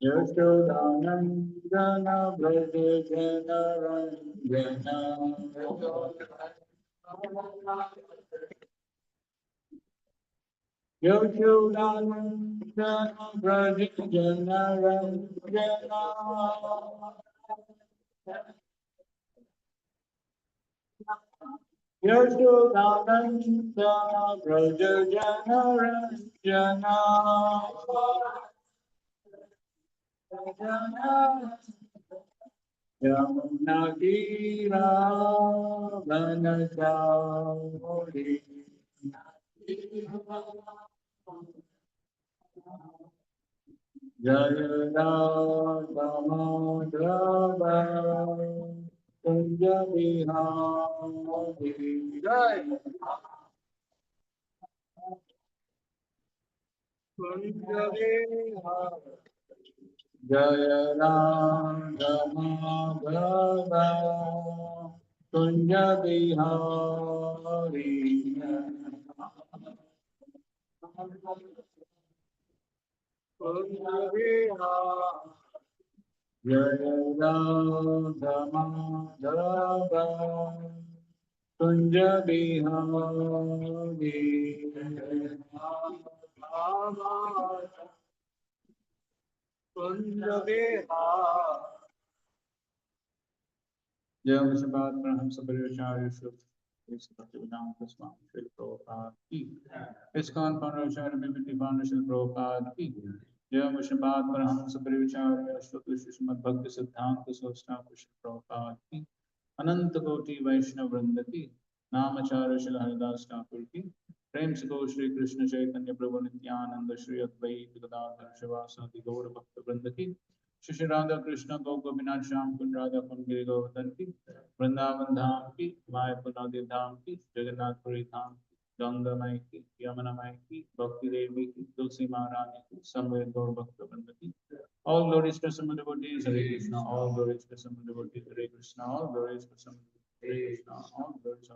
Yashodanandana Braja Jana Ranjana Yashodanandana Braja Jana Ranjana Yashodanandana Braja Jana Ranjana Yamunadira Vanachari Jaya Ramadava Kunja Vihari Kunja Vihari Jaya Ramadava Kunja Vihari Kunja Vihari Jaya Ramadava Kunja Vihari Kunja Vihari Jai Vamsivadan Paramahamsa Parivacharya Srila Bhaktivedanta Swami Srila Prabhupada Ki ISKCON Paramahamsa Bhaktivedanta Srila Prabhupada Ki Jai Vamsivadan Paramahamsa Parivacharya Srila Srimad Bhakti Siddhanta Saraswati Srila Prabhupada Ki Ananta Koti Vaishnava Vrinda Ki Namacharya Srila Haridas Thakur Ki Prem Se Go Shri Krishna Chaitanya Prabhu Nityananda Shri Advaita Gadadhar Shivasati Gaura Bhakta Vrinda Ki Shri Radha Krishna Gopinath Sham Kund Radha Kund Giri Govardhan Ki Vrindavan Dham Ki Mayapur Nadir Dham Ki Jagannath Puri Dham Ki Ganga Mai Ki Yamuna Mai Ki Bhakti Devi Ki Tulsi Maharani Ki Samved Gaur Bhakta Vrinda Ki All glories to some devotees Hare Krishna All glories to some devotees Hare Krishna All glories to some Hare Krishna All glories to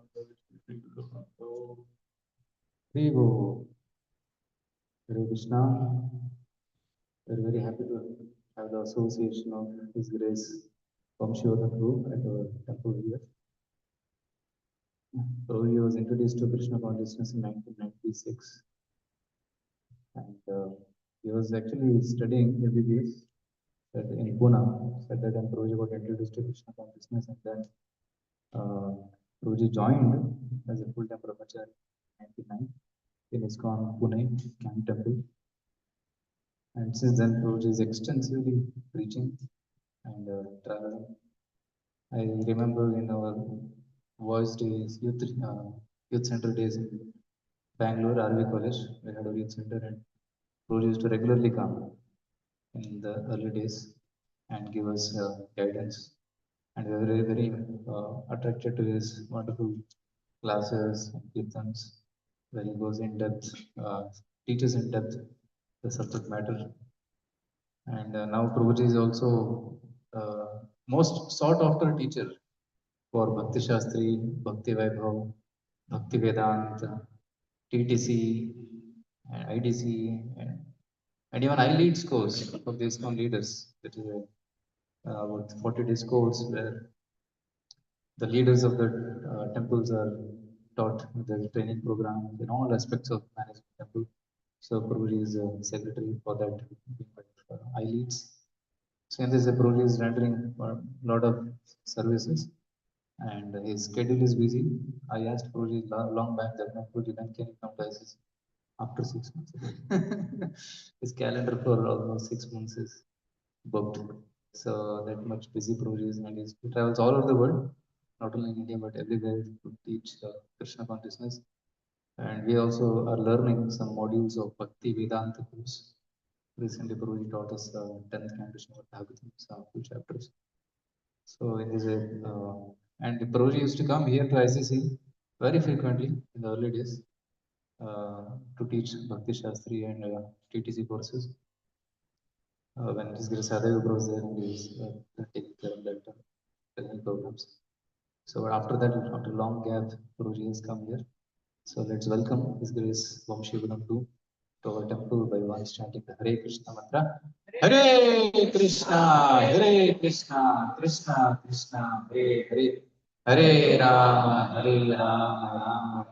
Sri Guru Hare Krishna. We are very happy to have the association of His Grace Vamsivadan group at our temple here. Prabhuji was introduced to Krishna consciousness in 1996, and he was actually studying MBBS in Pune. At that time, Prabhuji got introduced to Krishna consciousness, and then Prabhuji joined as a full-time brahmachari in 1999 in ISKCON Pune Camp Temple. And since then, Prabhuji is extensively preaching and traveling. I remember in our voice days, youth center days in Bangalore, RV College, we had a youth center, and Prabhuji used to regularly come in the early days and give us guidance. And we were very, very attracted to his wonderful classes and kirtans, where he goes in depth, teaches in depth the subject matter. And now Prabhuji is also most sought after teacher for Bhakti Shastri, Bhakti Vaibhav, Bhakti Vedanta, TTC, and IDC, and even I lead course for these leaders. That is about 40 days course where the leaders of the temples are taught the training program in all aspects of management temple. So Prabhuji is a secretary for that I leads. So in this, Prabhuji is rendering a lot of services, and his schedule is busy. I asked Prabhuji long back that Prabhuji, when can you come to ICC? After 6 months. His calendar for almost 6 months is booked. So that much busy Prabhuji is, and he travels all over the world, not only in India but everywhere to teach Krishna consciousness. And we also are learning some modules of Bhakti Vedanta course. Recently, Prabhuji taught us 10th canto Bhagavatam, some few chapters. So in this way, and Prabhuji used to come here to ICC very frequently in the early days to teach Bhakti Shastri and TTC courses. When his Guru Sadhava was there, he was taking care of that training programs. So after that, after a long gap, Prabhuji has come here. So let's welcome His Grace Vamsivadan to our temple by once chanting the Hare Krishna mantra. Hare Krishna, Hare Krishna, Krishna Krishna, Hare Hare, Hare Rama, Hare Rama, Rama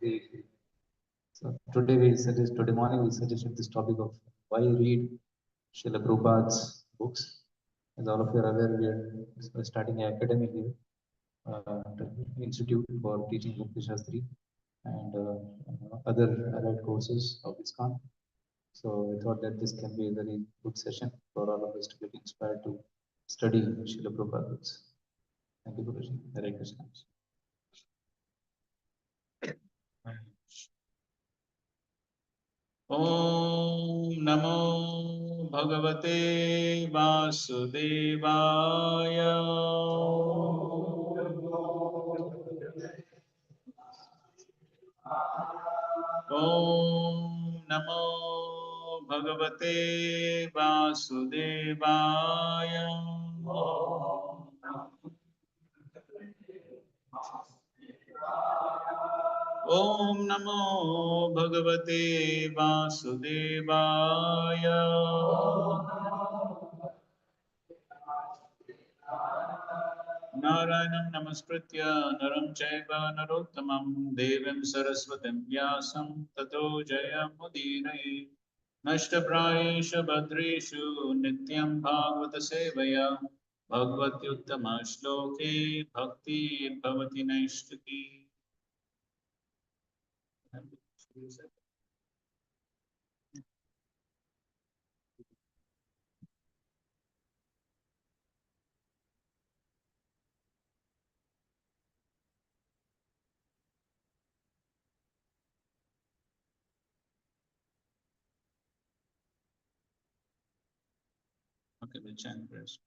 Hare Hare. So today morning we suggested this topic of why read Srila Prabhupada's books. As all of you are aware, we are starting an academy here, institute for teaching Bhakti Shastri and other allied courses of ISKCON. So I thought that this can be a very good session for all of us to get inspired to study Srila Prabhupada books. Thank you, Guruji. Hare Krishna. Om Namo Bhagavate Vasudevaya. Om Namo Bhagavate Vasudevaya. Om Namo Bhagavate Vasudevaya. Narayanam Namaskritya Naram Chaiva Narottamam Devim Saraswatim Vyasam Tato Jayam Mudiraye Nashtaprayesha Bhadreshu Nityam Bhagavata Sevaya Bhagavatyuttama Shloke Bhakti Bhavati Naishtaki. Okay, we'll chant first.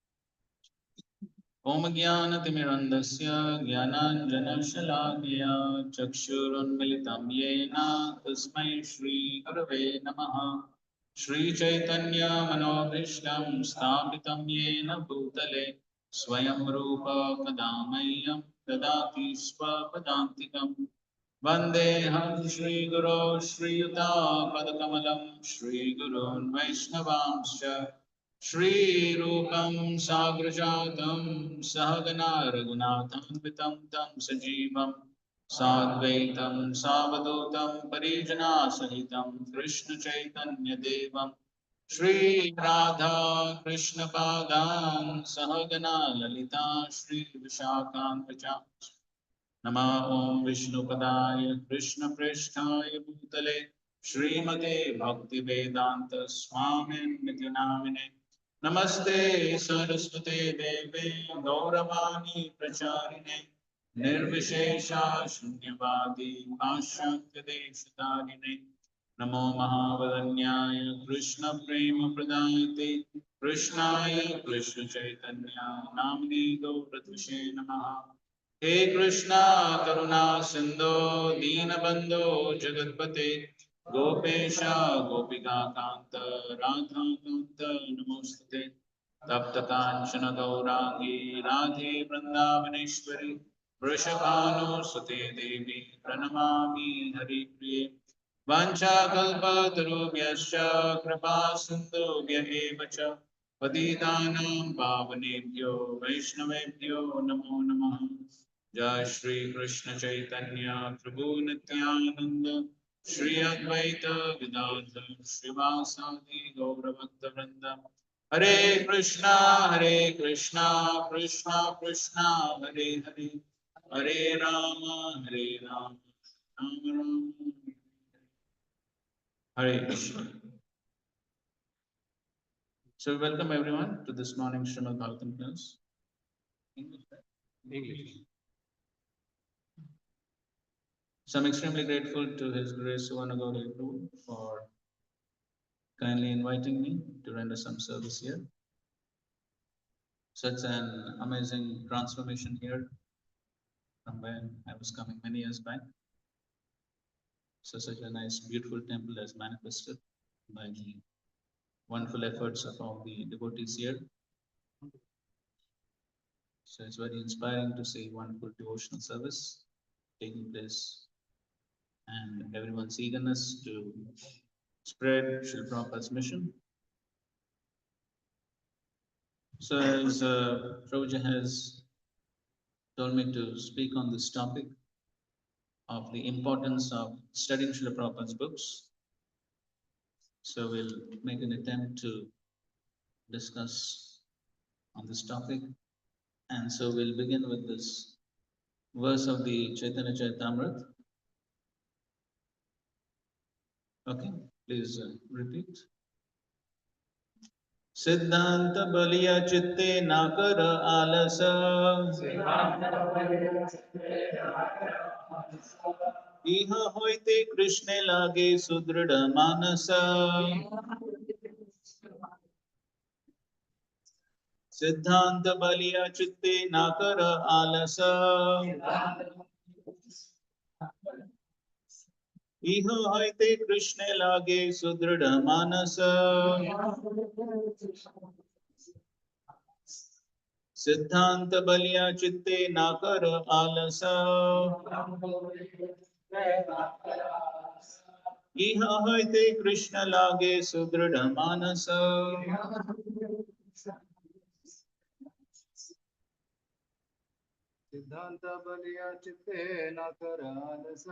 Om Jnanatimirandasya Jnananjanashalakaya Chakshurunmilitam Yena Tasmai Shri Gurave Namaha Shri Chaitanya Manobhishtam Sthapitam Yena Bhutale Swayam Rupa Kadamayam Dadati Swapadantikam Vandeham Shri Guru Shri Yuta Padakamalam Shri Gurun Vaishnavamscha Shri Rupam Sagrajatam Sahagana Raghunatham Tam Sajivam Sadvaitam Savadutam Parijana Sahitam Krishna Chaitanya Devam Shri Radha Krishna Padan Sahagana Lalita Shri Vishakam Nama Om Vishnupadaya Krishna Prishthaya Bhutale Srimate Bhakti Vedanta Swamin Nityanamine Namaste Saraswate Deve Gauravani Pracharine Nirvishesha Shunyavadi Bhashyantya Deshatarine Namo Mahavadanyaya Krishna Prema Pradayate Krishnaya Krishna Chaitanya Namni Gauratvishe Namaha He Krishna Karuna Sindhu Deenabandhu Jagatpate Gopesha Gopika Kanta Radha Kanta Namostate Tapta Kanchana Gaurangi Radhe Vrindavaneshwari Vrishabhanu Sute Devi Pranamami Hari Priye Vanchakalpatarubhyascha Kripa Sindhubhya eva cha Patitanam Pavanebhyo Vaishnavebhyo Namo Namah Jai Shri Krishna Chaitanya Prabhu Nityananda Shri Advaita Gadadhar Srivasadi Gauravakta Vrinda Hare Krishna Krishna Krishna Hare Hare Hare Rama Rama Rama Hare Krishna. So welcome everyone to this morning Srimad Bhagavatam class. English. So I'm extremely grateful to His Grace Suvanagori Prabhu for kindly inviting me to render some service here. Such an amazing transformation here from where I was coming many years back. So such a nice, beautiful temple has manifested by the wonderful efforts of all the devotees here. So it's very inspiring to see wonderful devotional service taking place and everyone's eagerness to spread Srila Prabhupada's mission. So as Prabhuji has told me to speak on this topic of the importance of studying Srila Prabhupada's books, so we'll make an attempt to discuss on this topic. And so we'll begin with this verse of the Chaitanya Charitamrita. Okay, please repeat. सिद्धांत बलिया चित्ते ना कर आलस इह होइते कृष्णे लागे सुदृढ़ मानस सिद्धांत बलिया चित्ते ना कर आलस इह होइते कृष्णे लागे सुदृढ़ मानस सिद्धांत बलिया चित्ते ना कर आलस इह होइते कृष्ण लागे सुदृढ़ मानस सिद्धांत बलिया चित्ते न कर आलस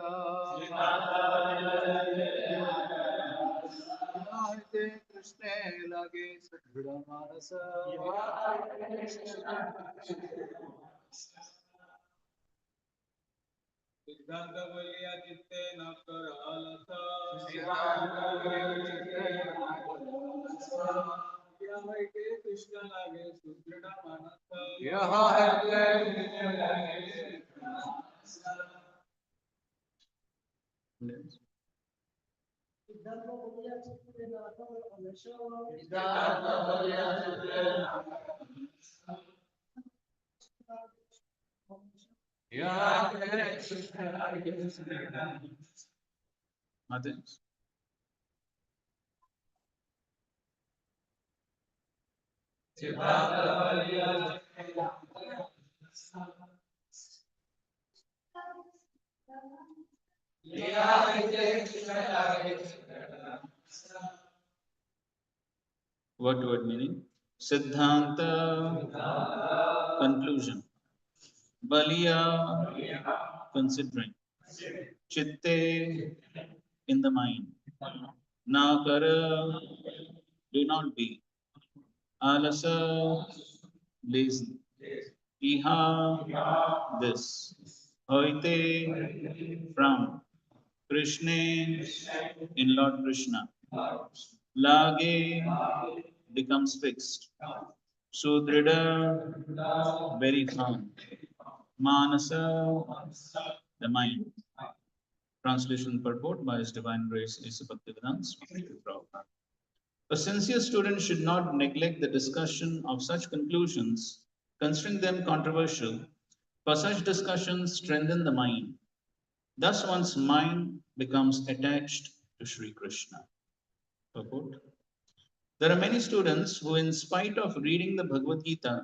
ते कृष्णे लगे सुदृढ़ मानस सिद्धांत बलिया चित्ते न कर आलस कृष्ण लगे सुदृढ़ मानस Others? What word meaning? Siddhanta, conclusion. Baliya, considering. Chitte, in the mind. Na kara, do not be. Alasa, lazy. Iha, this. Hoite, from. Krishna, in Lord Krishna. Lage, becomes fixed. Sudrida, very firm. Manasa, the mind. Translation purport by His Divine Grace A.C. Bhaktivedanta Swami Prabhupada. A sincere student should not neglect the discussion of such conclusions, considering them controversial, for such discussions strengthen the mind. Thus one's mind becomes attached to Sri Krishna. Purport. There are many students who, in spite of reading the Bhagavad Gita,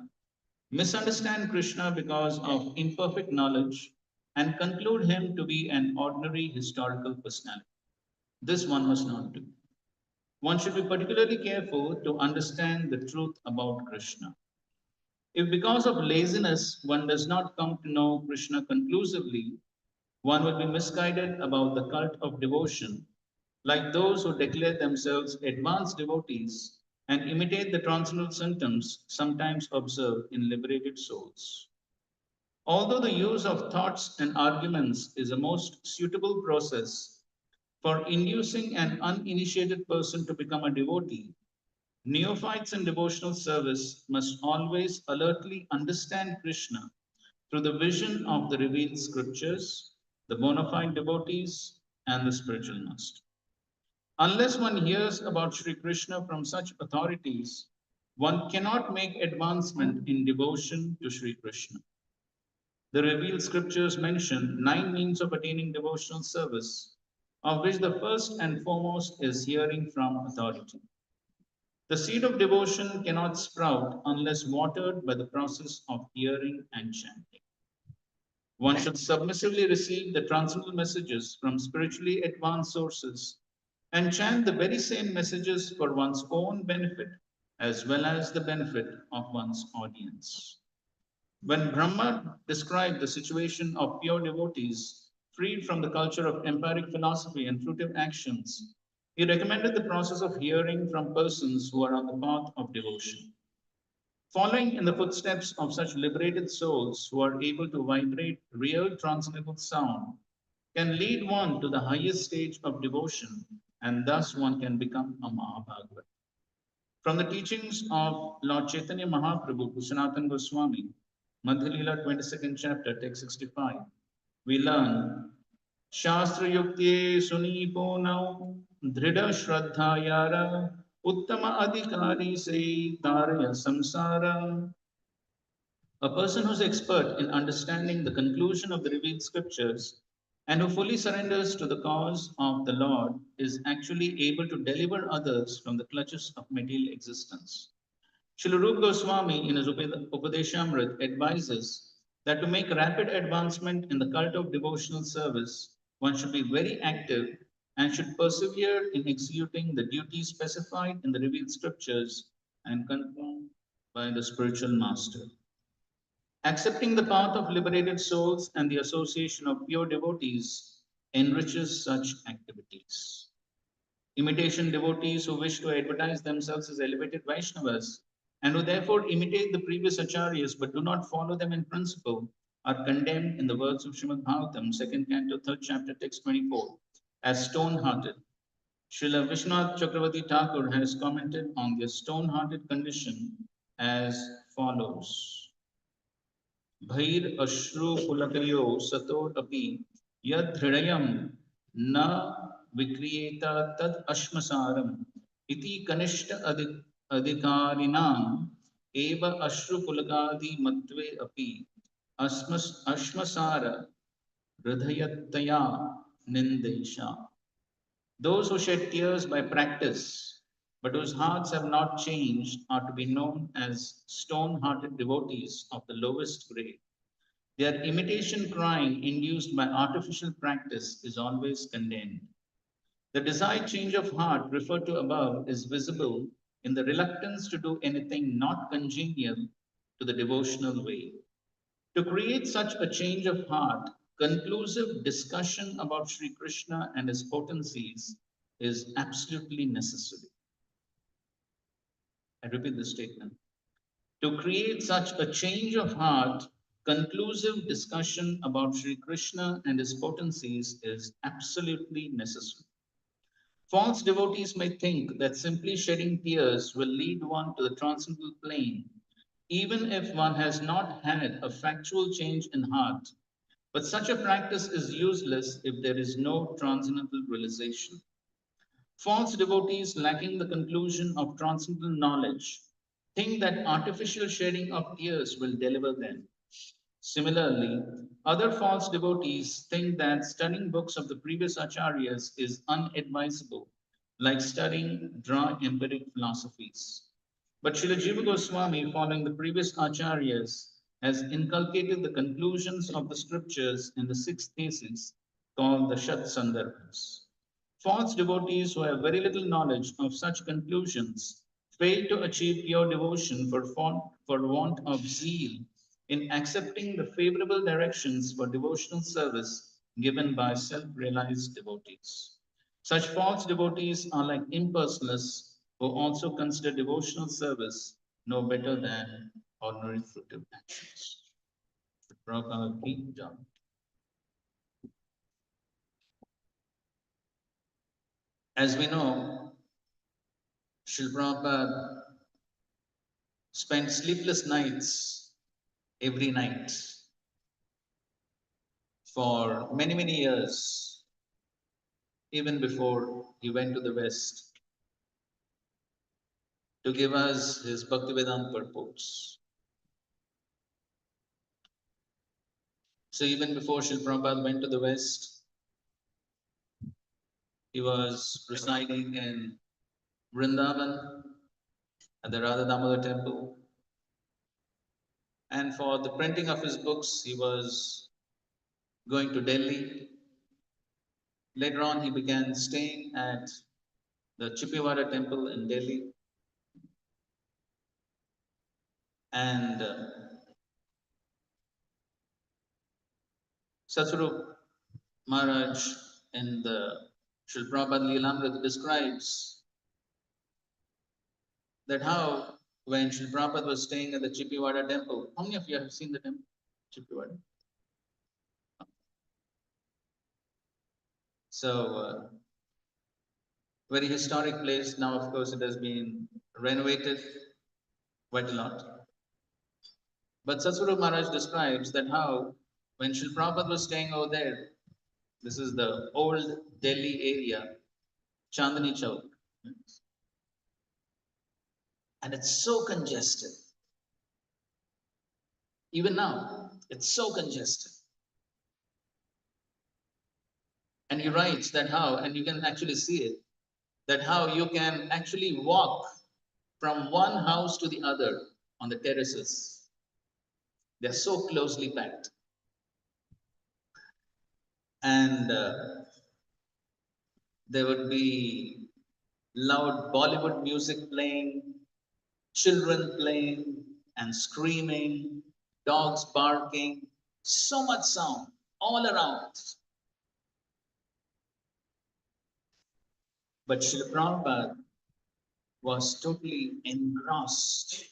misunderstand Krishna because of imperfect knowledge and conclude him to be an ordinary historical personality. This one must not do. One should be particularly careful to understand the truth about Krishna. If because of laziness one does not come to know Krishna conclusively, one will be misguided about the cult of devotion, like those who declare themselves advanced devotees and imitate the transcendental symptoms sometimes observed in liberated souls. Although the use of thoughts and arguments is a most suitable process for inducing an uninitiated person to become a devotee, neophytes in devotional service must always alertly understand Krishna through the vision of the revealed scriptures, the bona fide devotees, and the spiritual master. Unless one hears about Sri Krishna from such authorities, one cannot make advancement in devotion to Sri Krishna. The revealed scriptures mention 9 means of attaining devotional service, of which the first and foremost is hearing from authority. The seed of devotion cannot sprout unless watered by the process of hearing and chanting. One should submissively receive the transcendental messages from spiritually advanced sources and chant the very same messages for one's own benefit as well as the benefit of one's audience. When Brahma described the situation of pure devotees freed from the culture of empiric philosophy and fruitive actions, he recommended the process of hearing from persons who are on the path of devotion. Following in the footsteps of such liberated souls who are able to vibrate real transcendental sound can lead one to the highest stage of devotion, and thus one can become a Mahabhagavat. From the teachings of Lord Chaitanya Mahaprabhu to Sanatana Goswami, Madhya Leela 22nd chapter, text 65, we learn Shastra Yukti Sunipo Nau Dhrida Shraddha Yara Uttama Adhikari Se Taraya Samsara. A person who's expert in understanding the conclusion of the revealed scriptures and who fully surrenders to the cause of the Lord is actually able to deliver others from the clutches of material existence. Srila Rupa Goswami in his Upadeshamrit advises that to make rapid advancement in the cult of devotional service, one should be very active and should persevere in executing the duties specified in the revealed scriptures and confirmed by the spiritual master. Accepting the path of liberated souls and the association of pure devotees enriches such activities. Imitation devotees who wish to advertise themselves as elevated Vaishnavas and who therefore imitate the previous acharyas but do not follow them in principle are condemned in the words of Srimad Bhagavatam, 2nd canto, 3rd chapter, text 24, as stone-hearted. Srila Vishwanath Chakravarti Thakur has commented on this stone-hearted condition as follows. भैर अश्रु पुलकयो सतोरपि यदृणयं न विक्रियेत तद अश्मसारम इति कनिष्ठ अधिकारिणाम एव अश्रुपुलकादि मत्वे अपि अश्मसार हृदयतया निंदेशा. Those who shed tears by practice, but whose hearts have not changed, are to be known as stone-hearted devotees of the lowest grade. Their imitation crying induced by artificial practice is always condemned. The desired change of heart referred to above is visible in the reluctance to do anything not congenial to the devotional way. To create such a change of heart, conclusive discussion about Sri Krishna and his potencies is absolutely necessary. I repeat this statement. To create such a change of heart, conclusive discussion about Sri Krishna and his potencies is absolutely necessary. False devotees may think that simply shedding tears will lead one to the transcendental plane, even if one has not had a factual change in heart. But such a practice is useless if there is no transcendental realization. False devotees lacking the conclusion of transcendental knowledge think that artificial shedding of tears will deliver them. Similarly, other false devotees think that studying books of the previous acharyas is unadvisable, like studying dry empiric philosophies. But Srila Jiva Goswami, following the previous acharyas, has inculcated the conclusions of the scriptures in the sixth thesis called the Shat Sandarbhas. False devotees who have very little knowledge of such conclusions fail to achieve pure devotion for want of zeal in accepting the favorable directions for devotional service given by self-realized devotees. Such false devotees are like impersonalists who also consider devotional service no better than ordinary fruitive actions. Prabhupada ki jai. As we know, Srila Prabhupada spent sleepless nights every night for many, many years, even before he went to the West to give us his Bhaktivedanta purports. So even before Srila Prabhupada went to the West, he was residing in Vrindavan at the Radha Damodar temple. And for the printing of his books, he was going to Delhi. Later on, he began staying at the Chippiwada temple in Delhi. And Satsvarup Maharaj in the Srila Prabhupada Leelamrita describes that how when Srila Prabhupada was staying at the Chippiwada temple, how many of you have seen the temple, Chippiwada? So, very historic place. Now, of course, it has been renovated quite a lot. But Satsvarup Maharaj describes that how when Srila Prabhupada was staying over there, this is the old Delhi area, Chandni Chowk, and it's so congested. Even now, it's so congested. And he writes that how, and you can actually see it, that how you can actually walk from one house to the other on the terraces. They're so closely packed. And there would be loud Bollywood music playing, children playing and screaming, dogs barking, so much sound all around. But Srila Prabhupada was totally engrossed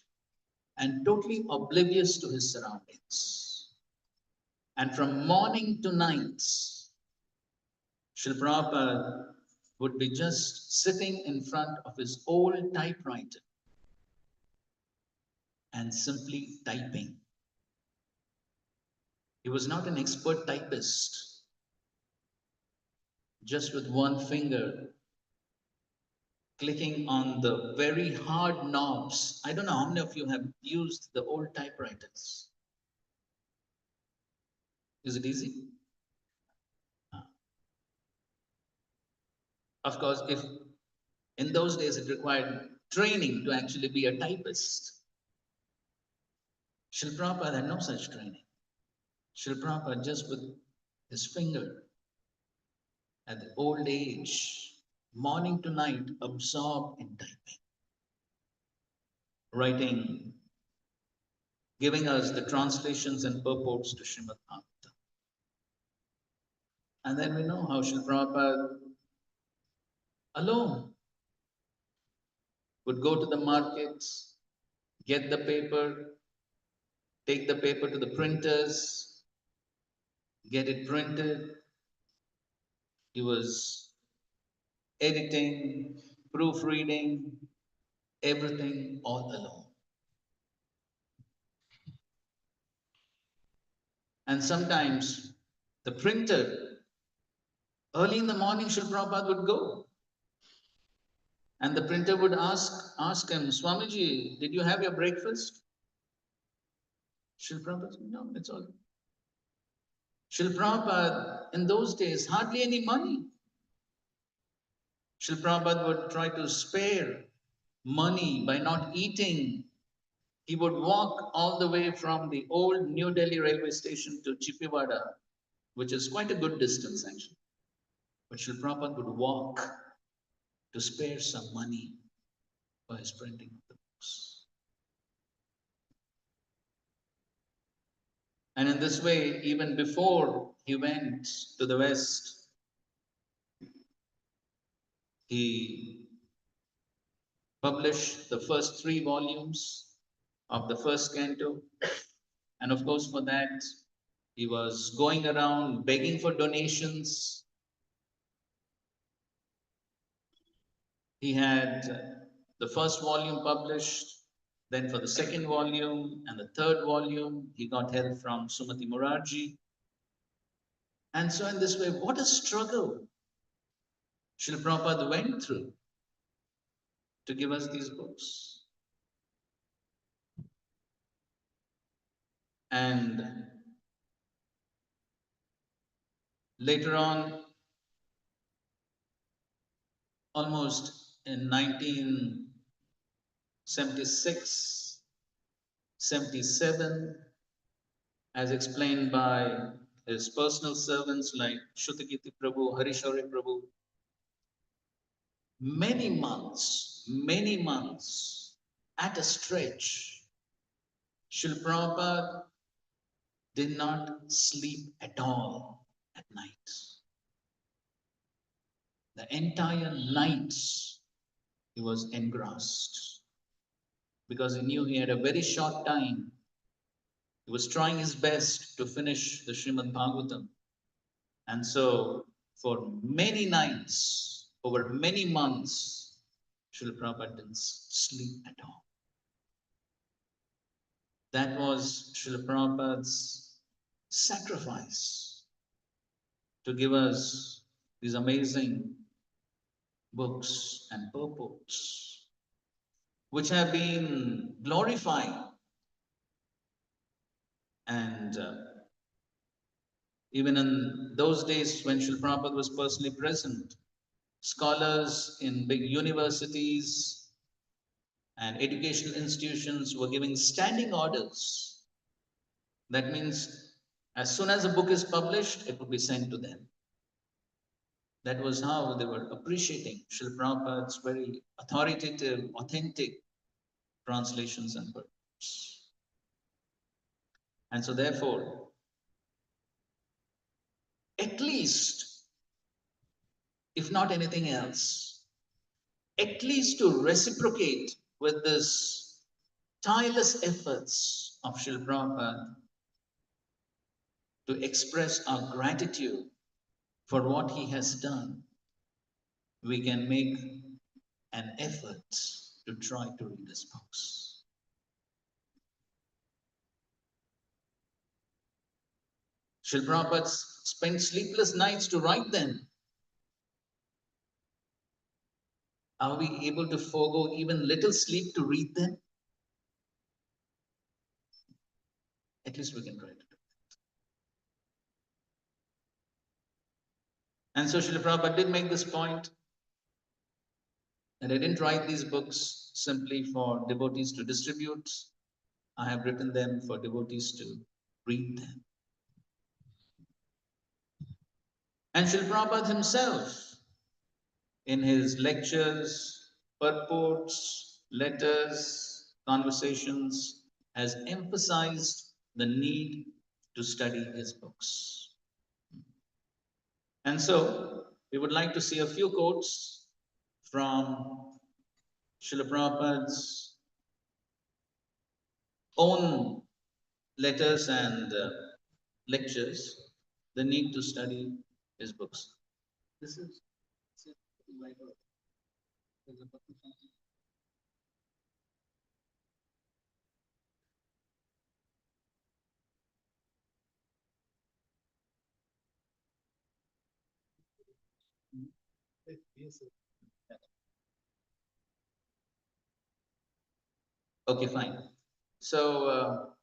and totally oblivious to his surroundings. And from morning to night, Srila Prabhupada would be just sitting in front of his old typewriter and simply typing. He was not an expert typist. Just with one finger, clicking on the very hard knobs. I don't know how many of you have used the old typewriters. Is it easy? Of course, if in those days it required training to actually be a typist. Srila Prabhupada had no such training. Srila Prabhupada just with his finger at the old age, morning to night, absorbed in typing, writing, giving us the translations and purports to Srimad Bhagavata. And then we know how Srila Prabhupada alone would go to the markets, get the paper, take the paper to the printers, get it printed. He was editing, proofreading, everything all alone. And sometimes the printer, early in the morning, Srila Prabhupada would go. And the printer would ask him, Swamiji, did you have your breakfast? Srila Prabhupada said, no, it's all. Srila Prabhupada, in those days, hardly any money. Srila Prabhupada would try to spare money by not eating. He would walk all the way from the old New Delhi railway station to Chippiwada, which is quite a good distance actually. But Srila Prabhupada would walk to spare some money for his printing of the books. And in this way, even before he went to the West, he published the first 3 volumes of the first canto. And of course, for that, he was going around begging for donations. He had the first volume published, then for the second volume and the third volume, he got help from Sumati Murarji. And so in this way, what a struggle Srila Prabhupada went through to give us these books. And later on, almost in 1976, 77, as explained by his personal servants like Shrutakirti Prabhu, Harishore Prabhu, many months at a stretch, Srila Prabhupada did not sleep at all at night. The entire nights he was engrossed because he knew he had a very short time. He was trying his best to finish the Srimad Bhagavatam. And so, for many nights, over many months, Srila Prabhupada didn't sleep at all. That was Srila Prabhupada's sacrifice to give us these amazing books and purports, which have been glorified. And even in those days when Srila Prabhupada was personally present, scholars in big universities and educational institutions were giving standing orders. That means as soon as a book is published, it would be sent to them. That was how they were appreciating Srila Prabhupada's very authoritative, authentic translations and purports. And so therefore, at least, if not anything else, at least to reciprocate with this tireless efforts of Srila Prabhupada to express our gratitude for what he has done, we can make an effort to try to read his books. Srila Prabhupada spent sleepless nights to write them. Are we able to forego even little sleep to read them? At least we can try to do it. And so Srila Prabhupada did make this point that I didn't write these books simply for devotees to distribute. I have written them for devotees to read them. And Srila Prabhupada himself, in his lectures, purports, letters, conversations, has emphasized the need to study his books. And so, we would like to see a few quotes from Srila Prabhupada's own letters and lectures, the need to study his books. This is okay, fine. So,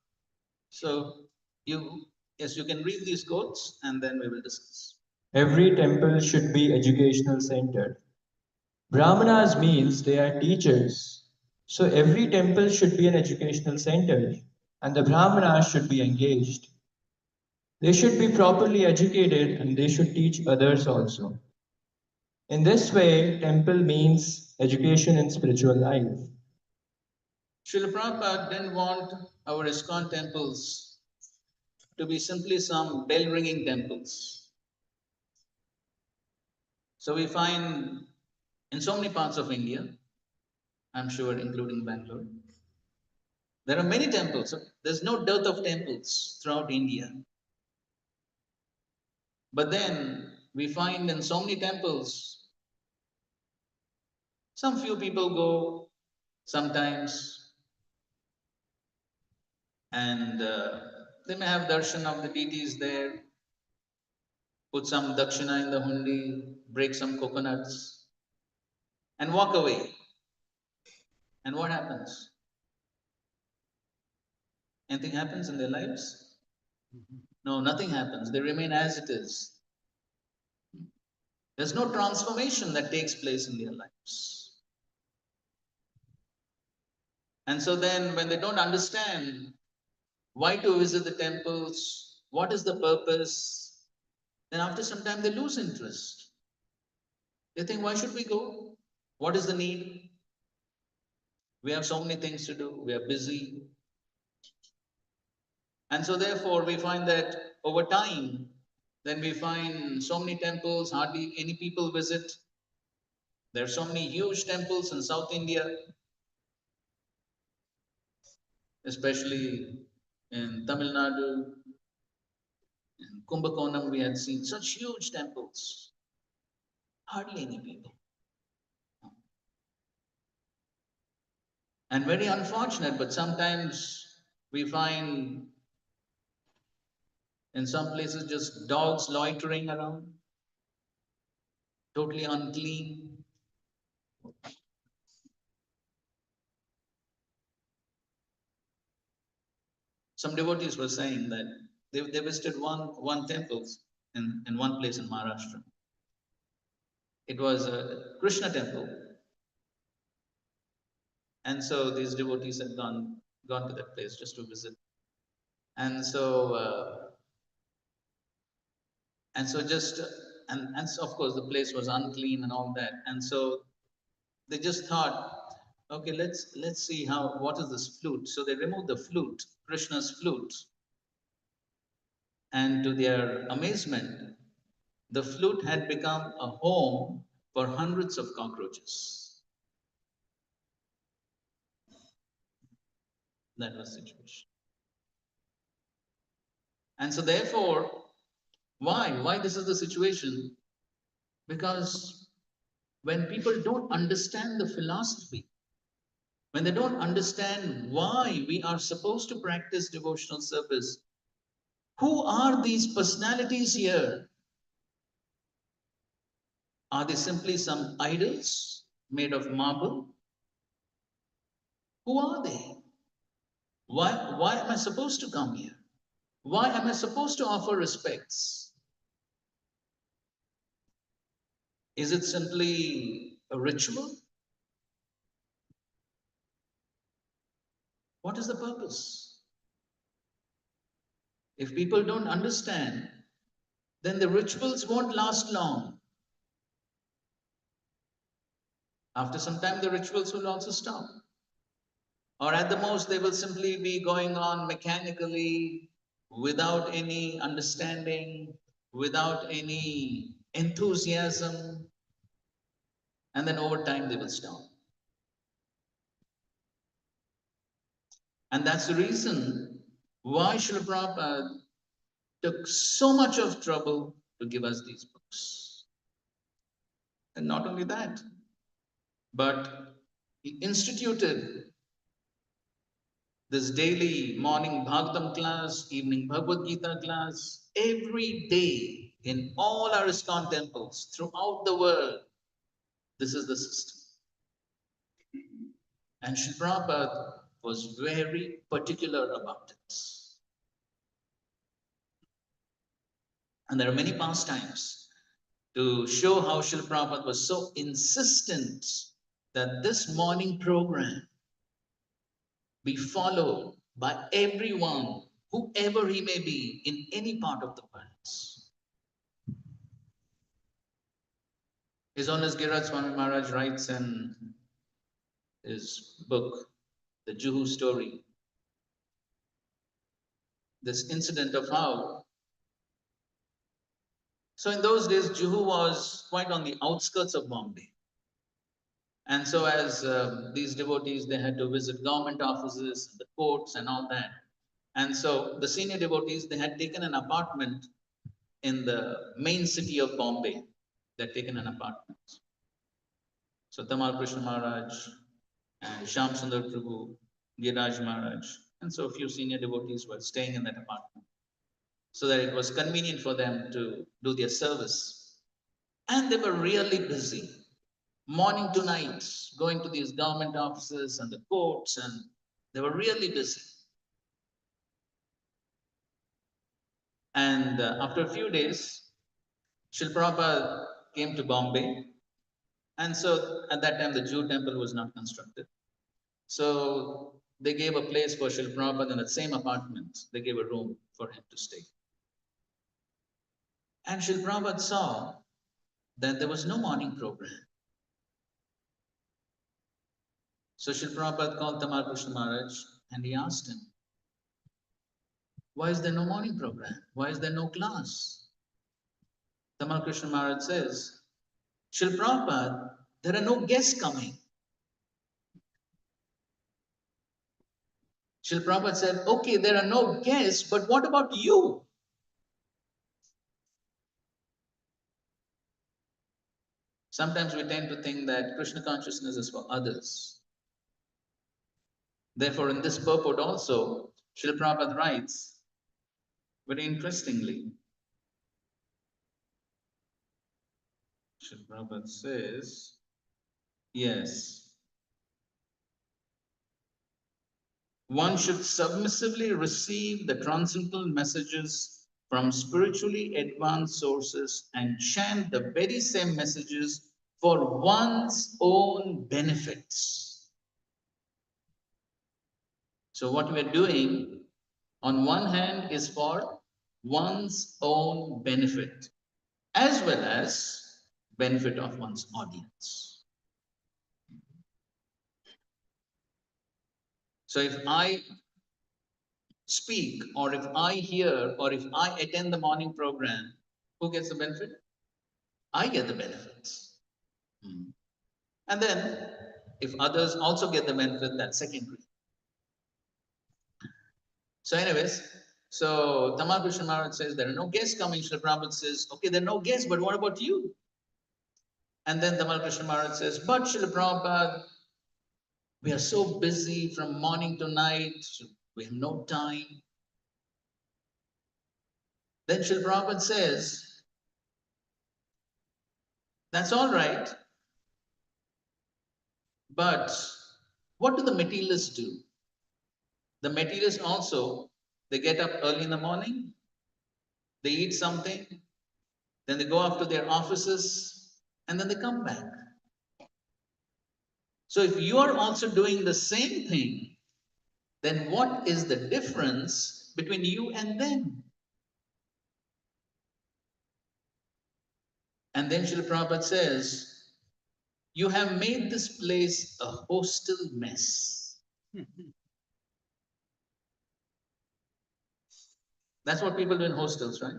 yes, you can read these quotes and then we will discuss. Every temple should be educational centered. Brahmanas means they are teachers. So every temple should be an educational center and the Brahmanas should be engaged. They should be properly educated and they should teach others also. In this way, temple means education in spiritual life. Srila Prabhupada didn't want our ISKCON temples to be simply some bell ringing temples. So we find in so many parts of India, I'm sure including Bangalore, there are many temples. There's no dearth of temples throughout India. But then we find in so many temples, some few people go sometimes and they may have darshan of the deities there, put some dakshina in the hundi, break some coconuts, and walk away. And what happens? Anything happens in their lives? No, nothing happens. They remain as it is. There's no transformation that takes place in their lives. And so then, when they don't understand why to visit the temples, what is the purpose, then after some time they lose interest. They think, why should we go? What is the need? We have so many things to do. We are busy. And so therefore we find that over time, then we find so many temples, hardly any people visit. There are so many huge temples in South India, especially in Tamil Nadu, in Kumbakonam, we had seen such huge temples. Hardly any people. And very unfortunate, but sometimes we find in some places just dogs loitering around, totally unclean. Some devotees were saying that they visited one temple in one place in Maharashtra. It was a Krishna temple. And so these devotees had gone to that place just to visit. And so just and so of course the place was unclean and all that. And so they just thought, okay, let's see what is this flute. So they removed the flute, Krishna's flute, and to their amazement, the flute had become a home for hundreds of cockroaches. That was the situation. And so therefore, why this is the situation? Because when people don't understand the philosophy, when they don't understand why we are supposed to practice devotional service, who are these personalities here? Are they simply some idols made of marble? Who are they? Why am I supposed to come here? Why am I supposed to offer respects? Is it simply a ritual? What is the purpose? If people don't understand, then the rituals won't last long. After some time, the rituals will also stop. Or at the most, they will simply be going on mechanically, without any understanding, without any enthusiasm, and then over time they will stop. And that's the reason why Srila Prabhupada took so much of trouble to give us these books. And not only that, but he instituted this daily morning Bhagavatam class, evening Bhagavad Gita class, every day in all our ISKCON temples throughout the world. This is the system. And Srila Prabhupada was very particular about it. And there are many pastimes to show how Srila Prabhupada was so insistent that this morning program be followed by everyone, whoever he may be, in any part of the world. His Holiness Giriraj Swami Maharaj writes in his book, The Juhu Story, this incident of how. So in those days, Juhu was quite on the outskirts of Bombay. And so as these devotees, they had to visit government offices, the courts and all that. And so the senior devotees, they had taken an apartment in the main city of Bombay. They had taken an apartment. So Tamal Krishna Maharaj and Shyam Sundar Prabhu, Giriraj Maharaj, and so a few senior devotees were staying in that apartment so that it was convenient for them to do their service. And they were really busy, morning to night, going to these government offices and the courts, and they were really busy. And after a few days, Srila Prabhupada came to Bombay. And so at that time, the Jew temple was not constructed. So they gave a place for Srila Prabhupada in that same apartment. They gave a room for him to stay. And Srila Prabhupada saw that there was no morning program. So Srila Prabhupada called Tamal Krishna Maharaj and he asked him, why is there no morning program? Why is there no class? Tamal Krishna Maharaj says, Srila Prabhupada, there are no guests coming. Srila Prabhupada said, okay, there are no guests, but what about you? Sometimes we tend to think that Krishna consciousness is for others. Therefore, in this purport also, Srila Prabhupada writes, very interestingly, Srila Prabhupada says, yes, one should submissively receive the transcendental messages from spiritually advanced sources and chant the very same messages for one's own benefits. So what we are doing on one hand is for one's own benefit as well as benefit of one's audience. So if I speak or if I hear or if I attend the morning program, who gets the benefit? I get the benefits. And then if others also get the benefit, that's secondary. So anyways, so Tamal Krishna Maharaj says there are no guests coming. Srila Prabhupada says, okay, there are no guests, but what about you? And then Tamal Krishna Maharaj says, but Srila Prabhupada, we are so busy from morning to night, we have no time. Then Srila Prabhupada says, that's all right, but what do the materialists do? The materialists also, they get up early in the morning, they eat something, then they go off to their offices, and then they come back. So if you are also doing the same thing, then what is the difference between you and them? And then Srila Prabhupada says, you have made this place a hostel mess. That's what people do in hostels, right?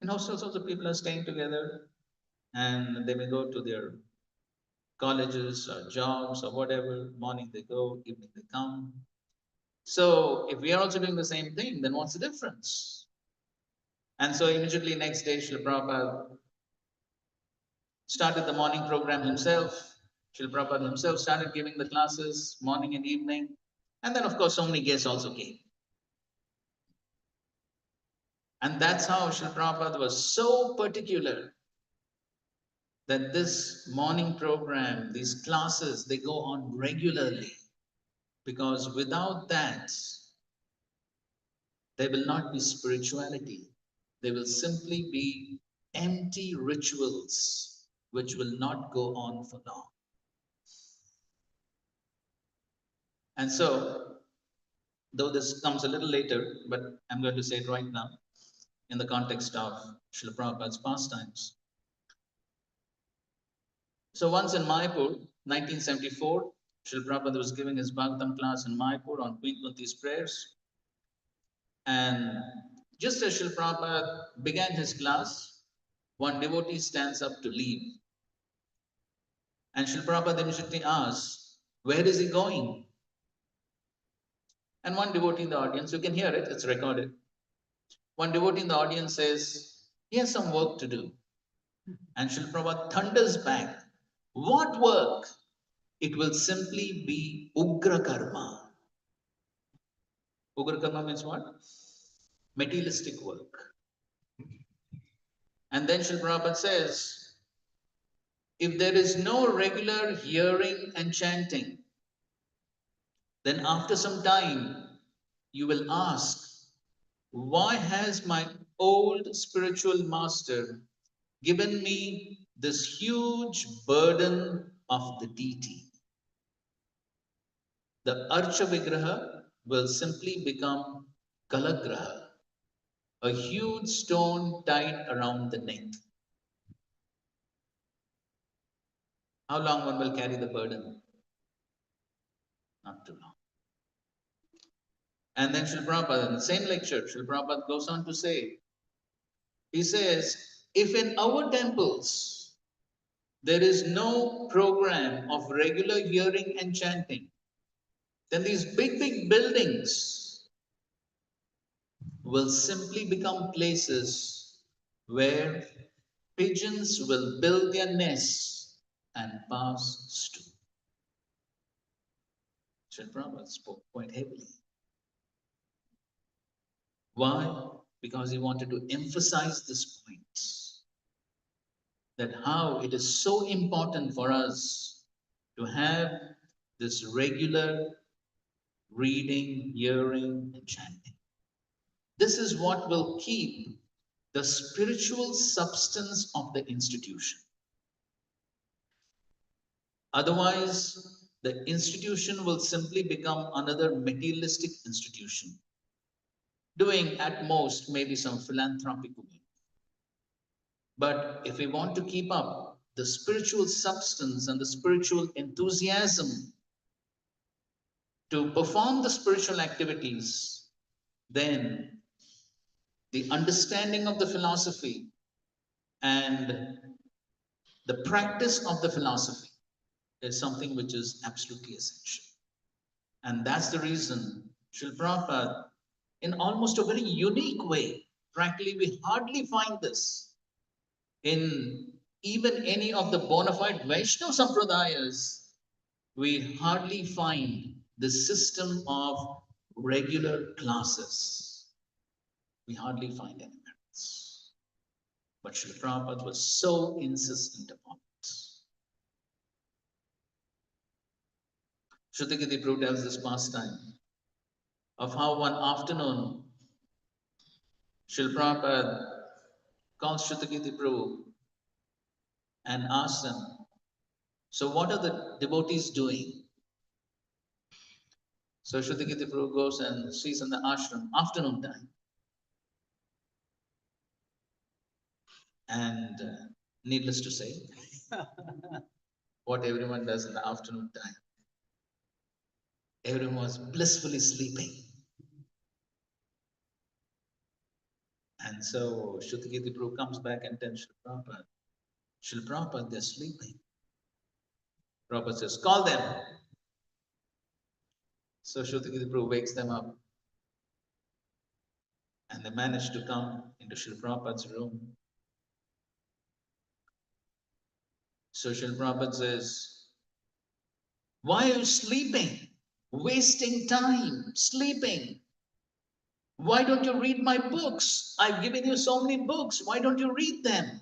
In hostels also people are staying together and they may go to their colleges or jobs or whatever. Morning they go, evening they come. So if we are also doing the same thing, then what's the difference? And so immediately next day, Srila Prabhupada started the morning program himself. Srila Prabhupada himself started giving the classes morning and evening. And then, of course, so many guests also came. And that's how Srila Prabhupada was so particular that this morning program, these classes, they go on regularly. Because without that, there will not be spirituality. There will simply be empty rituals which will not go on for long. And so, though this comes a little later, but I'm going to say it right now in the context of Srila Prabhupada's pastimes. So once in Mayapur, 1974, Srila Prabhupada was giving his Bhagavatam class in Mayapur on Queen Kunti's prayers. And just as Srila Prabhupada began his class, one devotee stands up to leave. And Srila Prabhupada immediately asks, where is he going? And one devotee in the audience, you can hear it, it's recorded. One devotee in the audience says, he has some work to do. And Srila Prabhupada thunders back, what work? It will simply be Ugra Karma. Ugra Karma means what? Materialistic work. And then Srila Prabhupada says, if there is no regular hearing and chanting, then after some time, you will ask, why has my old spiritual master given me this huge burden of the deity? The Archa Vigraha will simply become Kalagraha. a huge stone tied around the neck. How long one will carry the burden? Not too long. And then Srila Prabhupada, in the same lecture, Srila Prabhupada goes on to say, he says, if in our temples there is no program of regular hearing and chanting, then these big buildings will simply become places where pigeons will build their nests and pass stew. Srila Prabhupada spoke quite heavily. Why? Because he wanted to emphasize this point, that how it is so important for us to have this regular reading, hearing, and chanting. This is what will keep the spiritual substance of the institution. Otherwise, the institution will simply become another materialistic institution, doing at most maybe some philanthropic work. But if we want to keep up the spiritual substance and the spiritual enthusiasm to perform the spiritual activities, then the understanding of the philosophy and the practice of the philosophy is something which is absolutely essential. And that's the reason Srila Prabhupada, in almost a very unique way, frankly, we hardly find this in even any of the bona fide Vaishnava Sampradayas, we hardly find the system of regular classes. We hardly find any merits. But Srila Prabhupada was so insistent upon it. Shrutikiti Prabhu tells this pastime of how one afternoon Srila Prabhupada calls Shrutikiti Prabhu and asks him, so what are the devotees doing? So Shrutikiti Prabhu goes and sees in the ashram, afternoon time. And needless to say, what everyone does in the afternoon time, everyone was blissfully sleeping. And so Shrutikiti Prabhu comes back and tells Srila Prabhupada, they're sleeping. Prabhupada says, call them. So Shrutikiti Prabhu wakes them up. And they manage to come into Srila Prabhupada's room. So Srila Prabhupada says, why are you sleeping? Wasting time, sleeping. Why don't you read my books? I've given you so many books. Why don't you read them?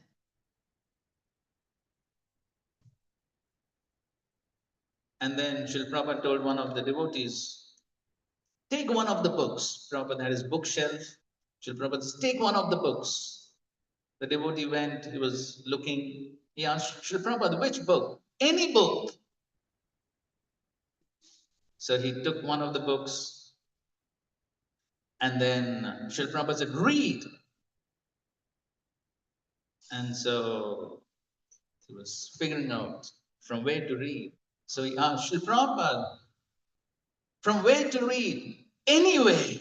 And then Srila Prabhupada told one of the devotees, take one of the books. Prabhupada had his bookshelf. Srila Prabhupada says, take one of the books. The devotee went, he was looking. He asked Srila Prabhupada, which book? Any book. So he took one of the books. And then Srila Prabhupada said, read. And so he was figuring out from where to read. So he asked Srila Prabhupada, from where to read? Anyway.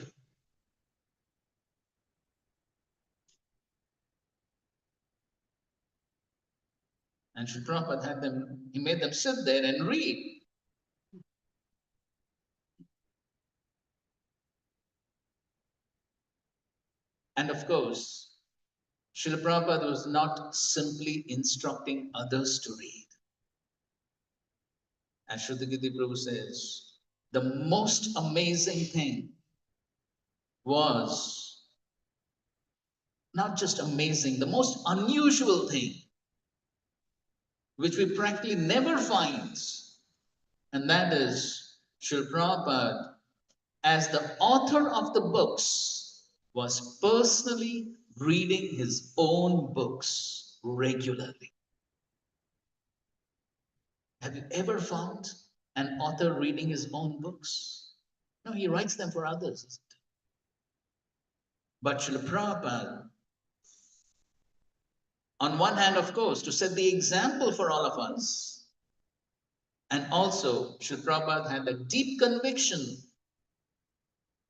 And Srila Prabhupada had them, he made them sit there and read. And of course, Srila Prabhupada was not simply instructing others to read. As Shrutikiti Prabhu says, the most amazing thing was not just amazing, the most unusual thing, which we practically never find, and that is Srila Prabhupada, as the author of the books, was personally reading his own books regularly. Have you ever found an author reading his own books? No, he writes them for others, isn't it? But Srila Prabhupada, on one hand, of course, to set the example for all of us, and also Srila Prabhupada had a deep conviction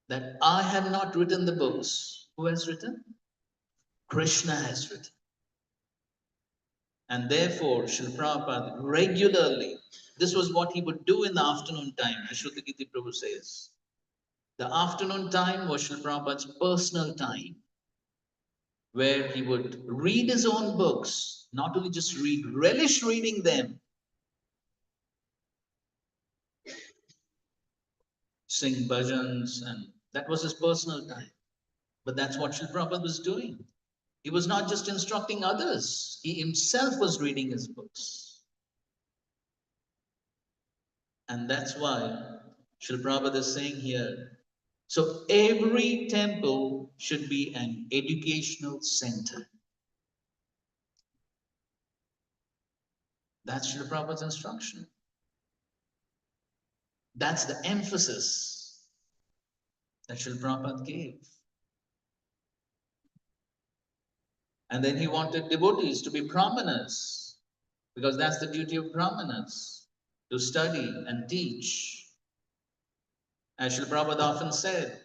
that I have not written the books. Who has written? Krishna has written. And therefore, Srila Prabhupada regularly, this was what he would do in the afternoon time, as Shruti Prabhu says. The afternoon time was Srila Prabhupada's personal time, where he would read his own books, not only just read, relish reading them, sing bhajans, and that was his personal time. But that's what Srila Prabhupada was doing. He was not just instructing others, he himself was reading his books. And that's why Srila Prabhupada is saying here, so every temple should be an educational center. That's Srila Prabhupada's instruction. That's the emphasis that Srila Prabhupada gave. And then he wanted devotees to be brahmanas, because that's the duty of brahmanas, to study and teach. As Srila Prabhupada often said,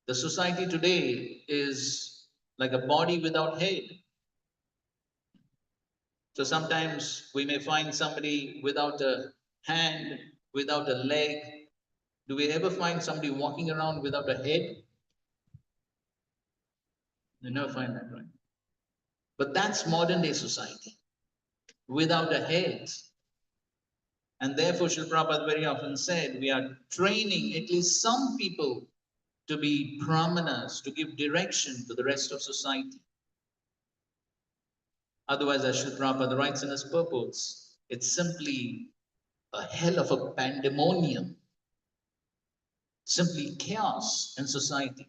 the society today is like a body without head. So sometimes we may find somebody without a hand, without a leg. Do we ever find somebody walking around without a head? You never find that, right? But that's modern day society, without a head. And therefore, Srila Prabhupada very often said, we are training at least some people to be brahmanas, to give direction to the rest of society. Otherwise, as Srila Prabhupada writes in his purports, it's simply a hell of a pandemonium, simply chaos in society.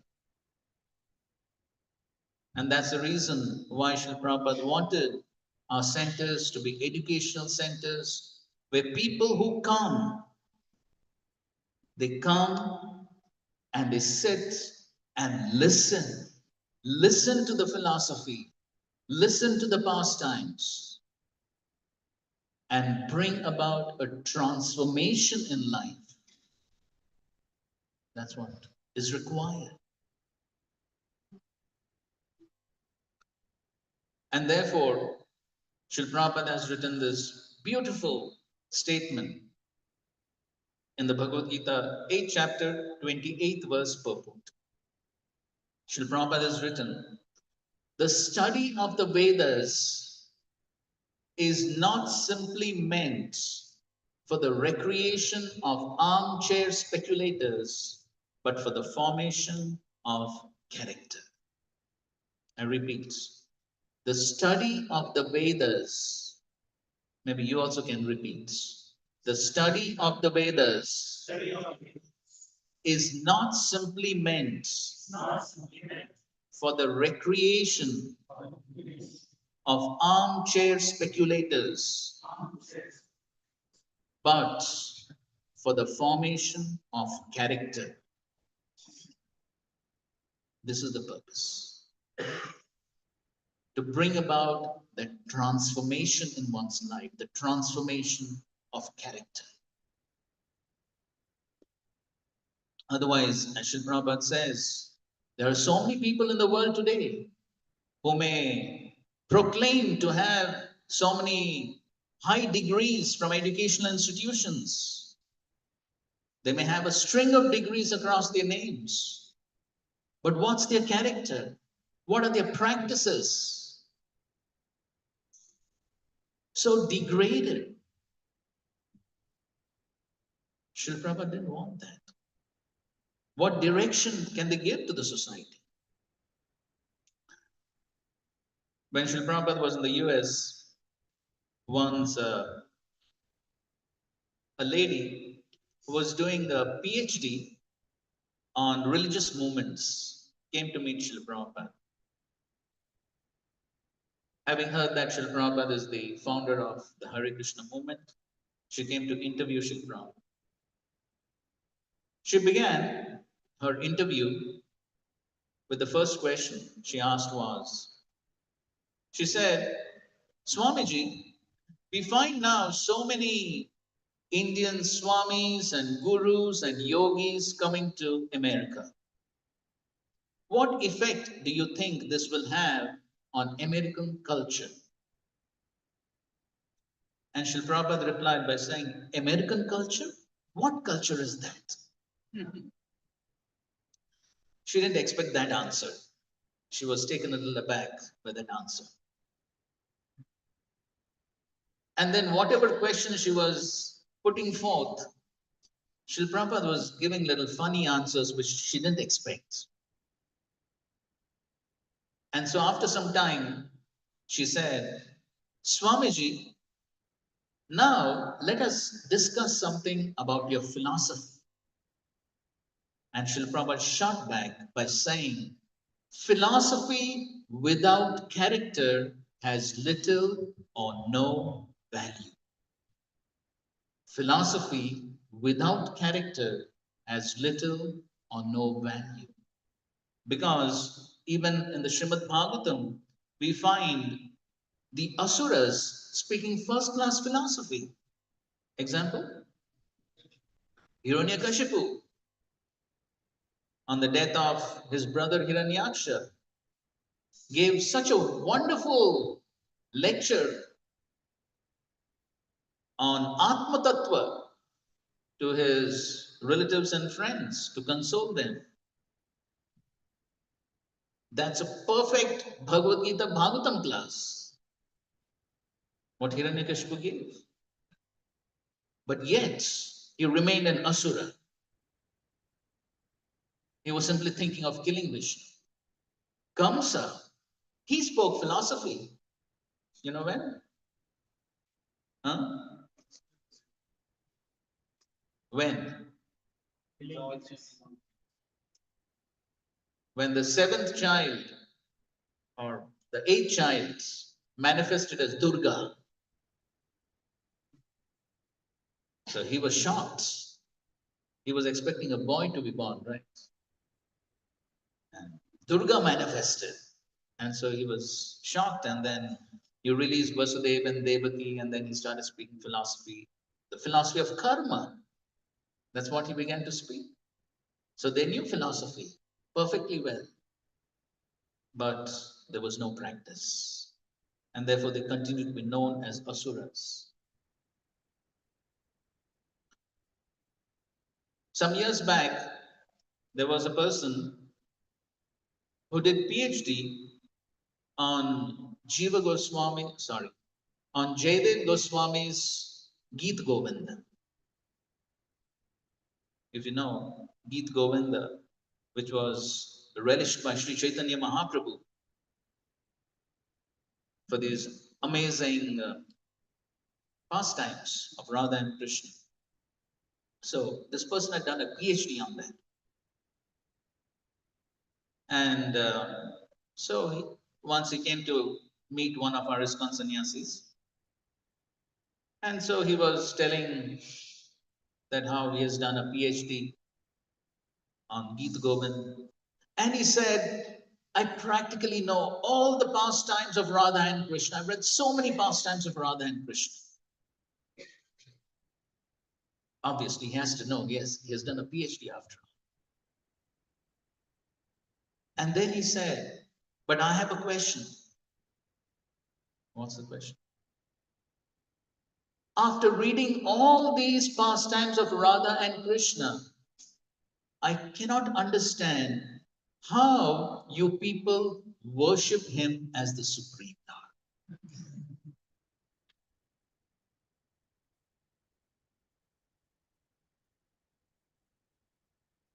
And that's the reason why Srila Prabhupada wanted our centers to be educational centers where people who come, they come and they sit and listen. Listen to the philosophy, listen to the pastimes, and bring about a transformation in life. That's what is required. And therefore, Srila Prabhupada has written this beautiful statement in the Bhagavad Gita, 8th chapter, 28th verse purport. Srila Prabhupada has written, the study of the Vedas is not simply meant for the recreation of armchair speculators, but for the formation of character. I repeat, the study of the Vedas, maybe you also can repeat, the study of the Vedas is not simply meant for the recreation of armchair speculators, but for the formation of character. This is the purpose. To bring about that transformation in one's life, the transformation of character. Otherwise, as Srila Prabhupada says, there are so many people in the world today who may proclaim to have so many high degrees from educational institutions. They may have a string of degrees across their names. But what's their character? What are their practices? So degraded. Srila Prabhupada didn't want that. What direction can they give to the society? When Srila Prabhupada was in the US, once a lady who was doing a PhD on religious movements came to meet Srila Prabhupada. Having heard that Srila Prabhupada is the founder of the Hare Krishna movement, she came to interview Srila Prabhupada. She began her interview with the first question she asked was, she said, Swamiji, we find now so many Indian swamis and gurus and yogis coming to America. What effect do you think this will have on American culture? And Srila Prabhupada replied by saying, American culture? What culture is that? She didn't expect that answer. She was taken a little aback by that answer. And then whatever question she was putting forth, Srila Prabhupada was giving little funny answers which she didn't expect. And so after some time, she said, Swamiji, now let us discuss something about your philosophy. And Srila Prabhupada shot back by saying, philosophy without character has little or no value. Philosophy without character has little or no value. Because even in the Srimad Bhagavatam, we find the Asuras speaking first class philosophy. Example, Hiranyakashipu, on the death of his brother Hiranyaksha, gave such a wonderful lecture on Atma Tattva to his relatives and friends to console them. That's a perfect Bhagavad Gita Bhagavatam class, what Hiranyakashipu gave. But yet, he remained an Asura. He was simply thinking of killing Vishnu. Kamsa, he spoke philosophy. You know when? Huh? When? When the seventh child or the eighth child manifested as Durga. So he was shocked. He was expecting a boy to be born, right? And Durga manifested. And so he was shocked, and then he released Vasudeva and Devaki, and then he started speaking philosophy, the philosophy of karma. That's what he began to speak. So they knew philosophy perfectly well, but there was no practice. And therefore they continued to be known as Asuras. Some years back, there was a person who did PhD on Jiva Goswami, on Jaidev Goswami's Geet Govinda. If you know, Geet Govinda, which was relished by Sri Chaitanya Mahaprabhu for these amazing pastimes of Radha and Krishna. So this person had done a PhD on that. And once he came to meet one of our ISKCON sannyasis, and so he was telling that how he has done a PhD on Geet Govind. And he said, I practically know all the pastimes of Radha and Krishna. I've read so many pastimes of Radha and Krishna. Obviously, he has to know, yes, he has done a PhD after all. And then he said, but I have a question. What's the question? After reading all these pastimes of Radha and Krishna, I cannot understand how you people worship him as the Supreme Lord.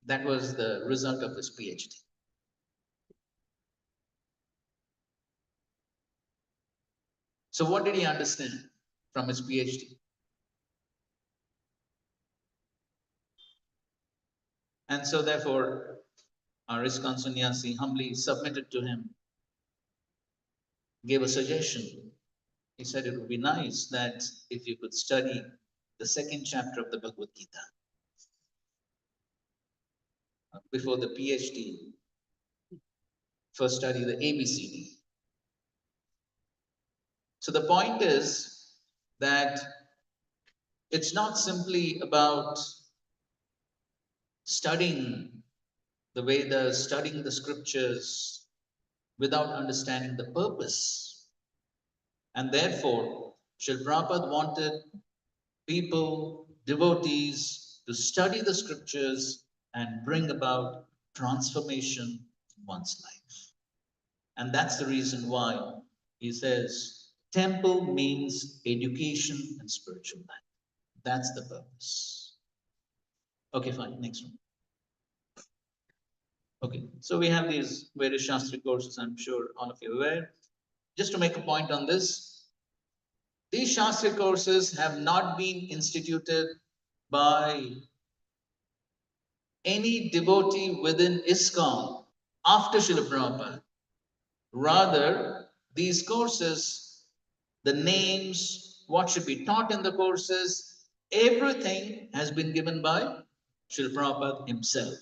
That was the result of his PhD. So what did he understand from his PhD? And so therefore, our ISKCON sannyasi humbly submitted to him, gave a suggestion. He said it would be nice that if you could study the second chapter of the Bhagavad Gita before the PhD first study the ABCD. So the point is that it's not simply about studying the Vedas, studying the scriptures without understanding the purpose. And therefore, Srila Prabhupada wanted people, devotees, to study the scriptures and bring about transformation in one's life. And that's the reason why he says temple means education and spiritual life. That's the purpose. Okay, fine. Next one. Okay, so we have these various Shastri courses, I'm sure all of you are aware. Just to make a point on this, these Shastri courses have not been instituted by any devotee within ISKCON after Srila Prabhupada. Rather, these courses, the names, what should be taught in the courses, everything has been given by Srila Prabhupada himself.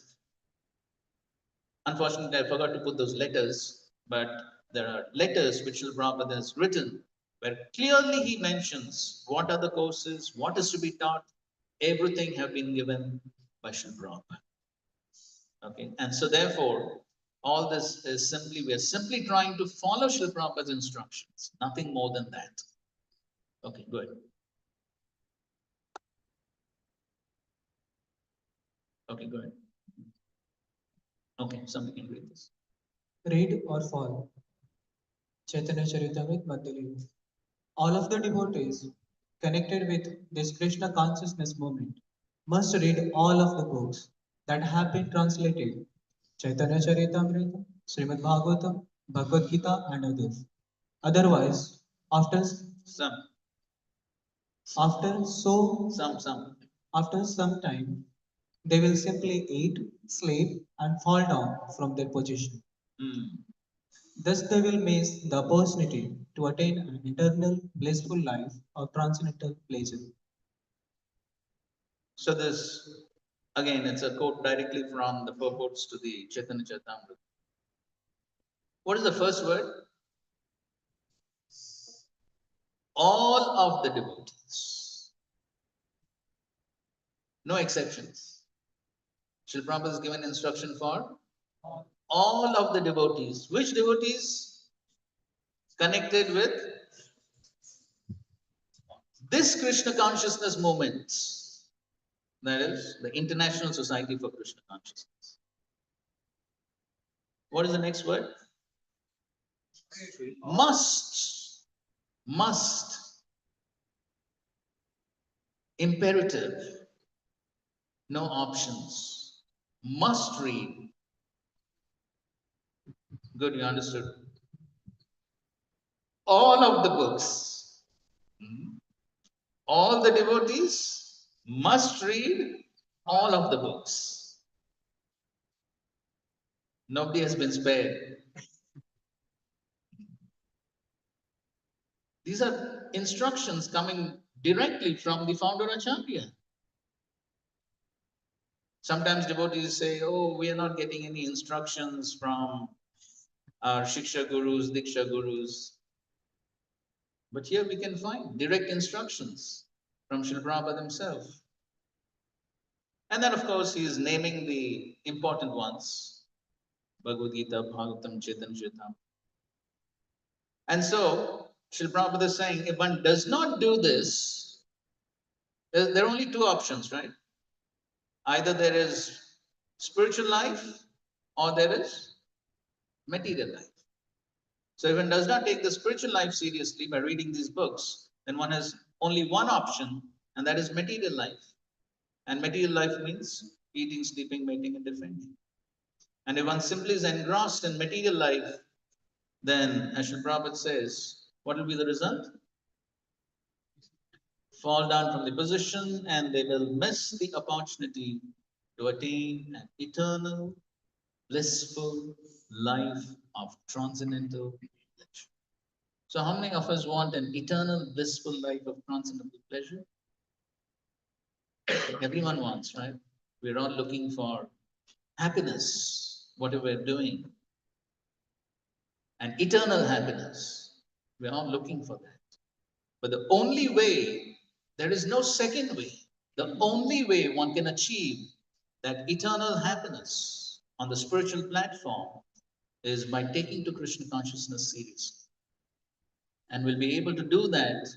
Unfortunately, I forgot to put those letters, but there are letters which Srila Prabhupada has written where clearly he mentions what are the courses, what is to be taught, everything have been given by Srila Prabhupada. Okay, and so therefore, all this is simply, we are simply trying to follow Srila Prabhupada's instructions, nothing more than that. Okay, good. Okay, go ahead. Okay, somebody can read this. Read or fall. Chaitanya Charitamrita Madhya. All of the devotees connected with this Krishna consciousness movement must read all of the books that have been translated. Chaitanya Charitamrita, Srimad Bhagavatam, Bhagavad Gita and others. Otherwise, after Some, after so some. after some time, they will simply eat, sleep and fall down from their position. Thus they will miss the opportunity to attain an eternal blissful life of transcendental pleasure. So this, again, it's a quote directly from the purports to the Chaitanya Charitamrita. What is the first word? All of the devotees. No exceptions. Srila Prabhupada has given instruction for all of the devotees. Which devotees? Connected with this Krishna consciousness movement. That is the International Society for Krishna Consciousness. What is the next word? Must. Must. Imperative. No options. Must read. Good, you understood. All of the books. All the devotees must read all of the books. Nobody has been spared. These are instructions coming directly from the founder Acharya. Sometimes devotees say, oh, we are not getting any instructions from our Shiksha Gurus, Diksha Gurus. But here we can find direct instructions from Srila Prabhupada himself. And then, of course, he is naming the important ones. Bhagavad Gita, Bhagavatam, Chaitanya Charitamrita. And so, Srila Prabhupada is saying, if one does not do this, there are only two options, right? Either there is spiritual life or there is material life. So if one does not take the spiritual life seriously by reading these books, then one has only one option, and that is material life. And material life means eating, sleeping, mating, and defending. And if one simply is engrossed in material life, then, as Srila Prabhupada says, what will be the result? Fall down from the position, and they will miss the opportunity to attain an eternal, blissful life of transcendental pleasure. So, how many of us want an eternal, blissful life of transcendental pleasure? Everyone wants, right? We're all looking for happiness, whatever we're doing. and eternal happiness. We're all looking for that. But the only way, there is no second way. The only way one can achieve that eternal happiness on the spiritual platform is by taking to Krishna consciousness seriously. And we'll be able to do that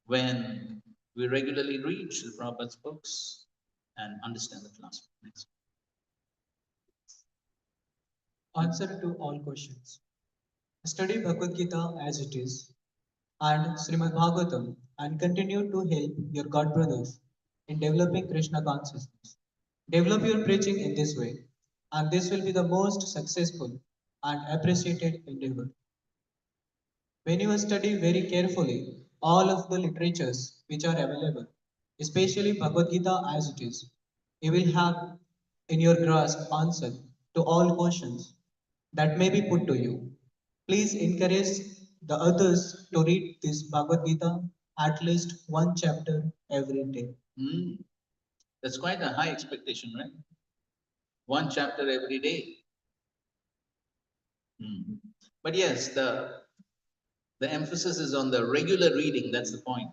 when we regularly read Srila Prabhupada's books and understand the philosophy. Next. Answer to all questions. Study Bhagavad Gita as it is and Srimad Bhagavatam and continue to help your God brothers in developing Krishna consciousness. Develop your preaching in this way, and this will be the most successful and appreciated endeavor. When you study very carefully all of the literatures which are available, especially Bhagavad Gita as it is, you will have in your grasp answer to all questions that may be put to you. Please encourage the others to read this Bhagavad Gita at least one chapter every day. That's quite a high expectation, right? One chapter every day. But yes, the emphasis is on the regular reading. That's the point.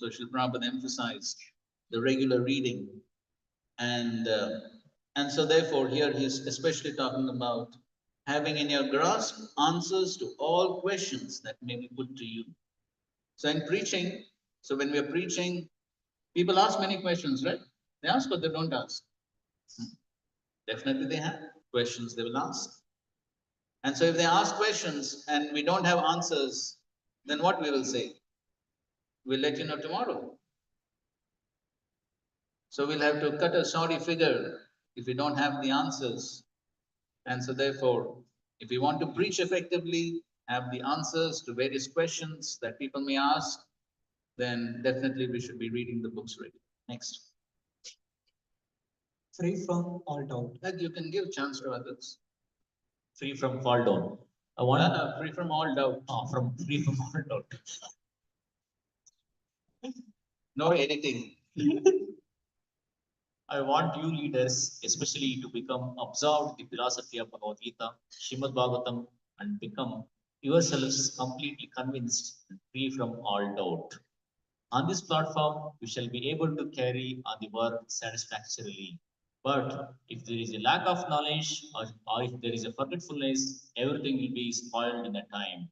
So Srila Prabhupada emphasized the regular reading, and so therefore here he's especially talking about having in your grasp answers to all questions that may be put to you. So in preaching, so when we are preaching, people ask many questions, right? They ask or they don't ask. Definitely they have questions they will ask. And so if they ask questions and we don't have answers, then what we will say? We'll let you know tomorrow. So we'll have to cut a sorry figure if we don't have the answers. And so therefore, if we want to preach effectively, have the answers to various questions that people may ask, then definitely we should be reading the books regularly. Next. Free from all doubt. That you can give chance to others. Free from fall down. I want Free from all doubt. free from all doubt. No editing. I want you leaders, especially to become absorbed in the philosophy of Bhagavad Gita, Srimad Bhagavatam, and become yourselves completely convinced and free from all doubt. On this platform, we shall be able to carry on the work satisfactorily. But if there is a lack of knowledge or if there is a forgetfulness, everything will be spoiled in a time.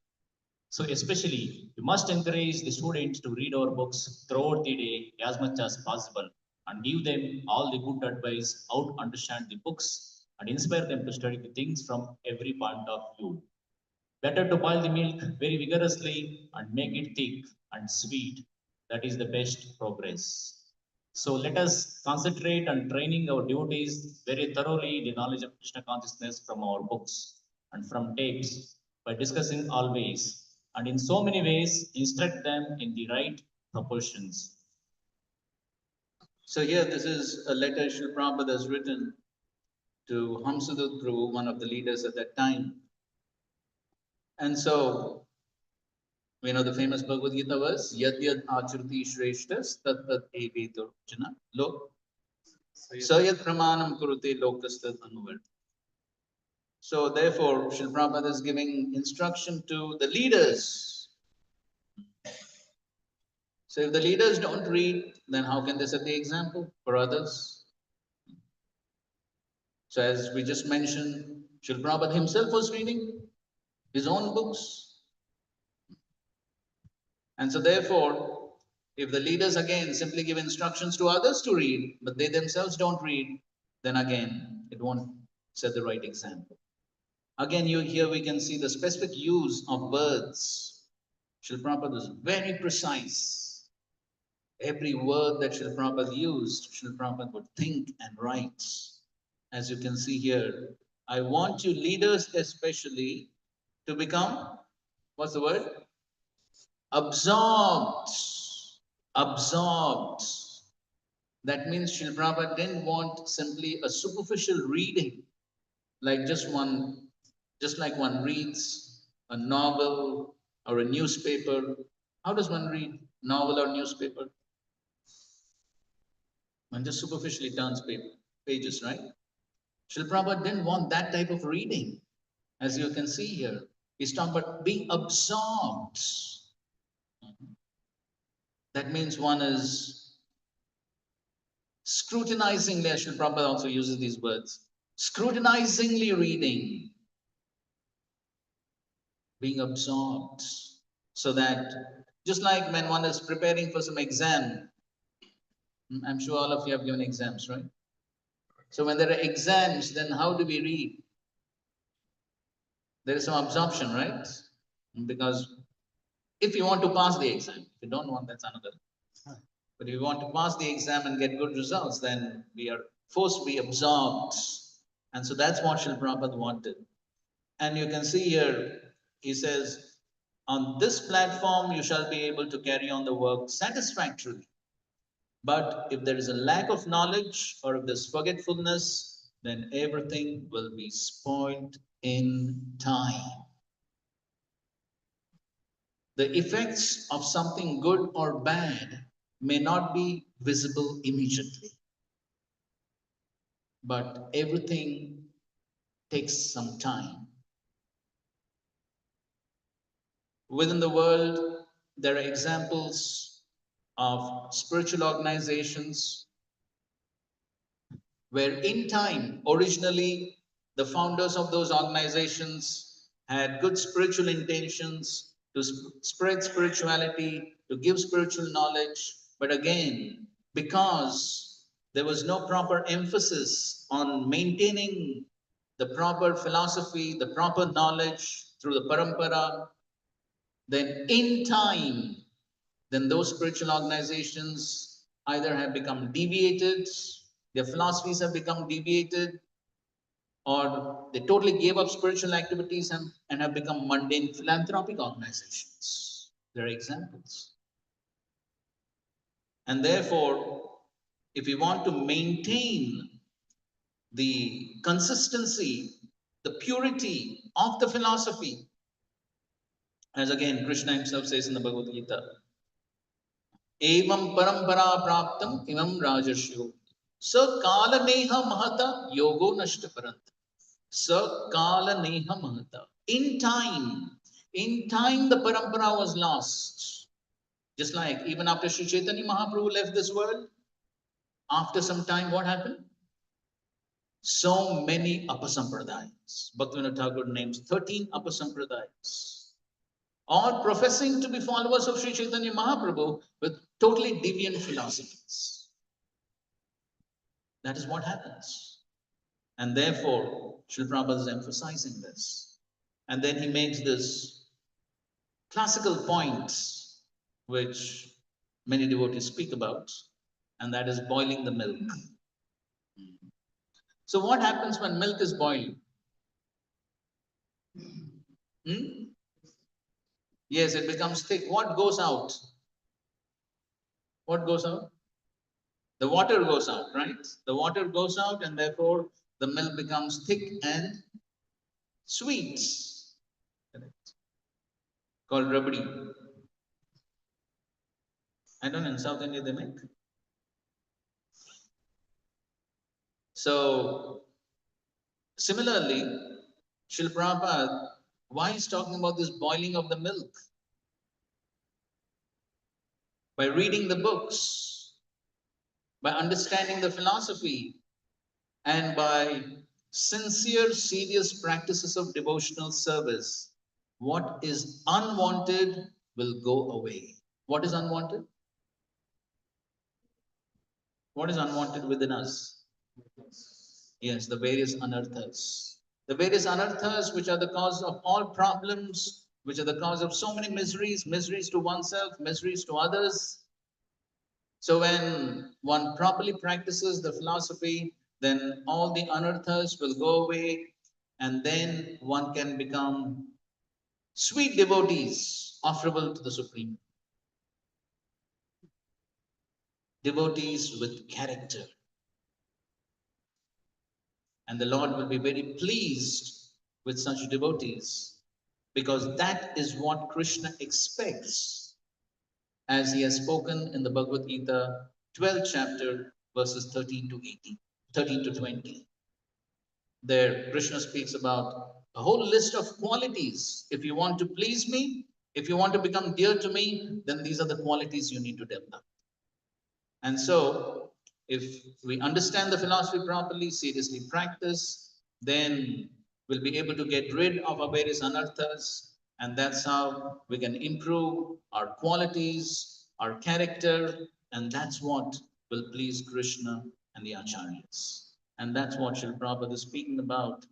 So especially, we must encourage the students to read our books throughout the day as much as possible and give them all the good advice how to understand the books and inspire them to study the things from every point of view. Better to boil the milk very vigorously and make it thick and sweet. That is the best progress. So let us concentrate on training our devotees very thoroughly the knowledge of Krishna consciousness from our books and from tapes by discussing always and in so many ways instruct them in the right proportions. So here, this is a letter Srila Prabhupada has written to Vamsivadan Prabhu, one of the leaders at that time. And so, we know the famous Bhagavad Gita verse, Yad Yad Acharti Shreshtas Tat Tat Eveto Jana Lok Sayat Pramanam Kurute Lokastad Anuvar. So therefore, Srila Prabhupada is giving instruction to the leaders. So if the leaders don't read, then how can they set the example for others? So as we just mentioned, Srila Prabhupada himself was reading his own books. And so therefore, if the leaders again simply give instructions to others to read, but they themselves don't read, then again, it won't set the right example. Again, here we can see the specific use of words. Srila Prabhupada was very precise. Every word that Srila Prabhupada used, Srila Prabhupada would think and write. As you can see here, I want you leaders especially to become, what's the word? Absorbed. Absorbed. That means Srila Prabhupada didn't want simply a superficial reading, like just like one reads a novel or a newspaper. How does one read novel or newspaper? One just superficially turns pages, right? Srila Prabhupada didn't want that type of reading, as you can see here. He's talking about being absorbed. That means one is scrutinizingly, Srila Prabhupada also uses these words, scrutinizingly reading, being absorbed, so that just like when one is preparing for some exam, I'm sure all of you have given exams, right? So when there are exams, then how do we read? There is some absorption, right? Because if you want to pass the exam, if you don't want, that's another. But if you want to pass the exam and get good results, then we are forced to be absorbed. And so that's what Srila Prabhupada wanted. And you can see here, he says, on this platform, you shall be able to carry on the work satisfactorily. But if there is a lack of knowledge or if there's forgetfulness, then everything will be spoiled in time. The effects of something good or bad may not be visible immediately, but everything takes some time. Within the world, there are examples of spiritual organizations where in time, originally, the founders of those organizations had good spiritual intentions to spread spirituality, to give spiritual knowledge. But again, because there was no proper emphasis on maintaining the proper philosophy, the proper knowledge through the parampara, then in time, then those spiritual organizations either have become deviated, their philosophies have become deviated, or they totally gave up spiritual activities and have become mundane philanthropic organizations. There are examples. And therefore, if we want to maintain the consistency, the purity of the philosophy, as again Krishna himself says in the Bhagavad Gita, evam parampara praptam imam rajarshyo sakala neha mahata yogo nashta parant. Sakala neha mahata. In time the parampara was lost. Just like even after Sri Chaitanya Mahaprabhu left this world, after some time, what happened? So many apasampradayas. Bhaktivinoda Thakur names 13 apasampradayas, all professing to be followers of Sri Chaitanya Mahaprabhu with totally deviant philosophies. That is what happens. And therefore, Srila Prabhupada is emphasizing this. And then he makes this classical point, which many devotees speak about, and that is boiling the milk. So what happens when milk is boiled? Yes, it becomes thick. What goes out? What goes out? The water goes out, right? The water goes out, and therefore the milk becomes thick and sweet. Correct. Called rabdi. I don't know, in South India they make. So similarly, Srila Prabhupada, why is talking about this boiling of the milk? By reading the books, by understanding the philosophy, and by sincere, serious practices of devotional service, what is unwanted will go away. What is unwanted? What is unwanted within us? Yes, the various anarthas. The various anarthas which are the cause of all problems, which are the cause of so many miseries, miseries to oneself, miseries to others. So when one properly practices the philosophy, then all the anarthas will go away, and then one can become sweet devotees offerable to the Supreme. Devotees with character. And the Lord will be very pleased with such devotees, because that is what Krishna expects, as he has spoken in the Bhagavad Gita, 12th chapter, verses 13 to 18, 13 to 20. There, Krishna speaks about a whole list of qualities. If you want to please me, if you want to become dear to me, then these are the qualities you need to develop. And so, if we understand the philosophy properly, seriously practice, then we'll be able to get rid of our various anarthas, and that's how we can improve our qualities, our character, and that's what will please Krishna and the Acharyas. And that's what Srila Prabhupada is speaking about,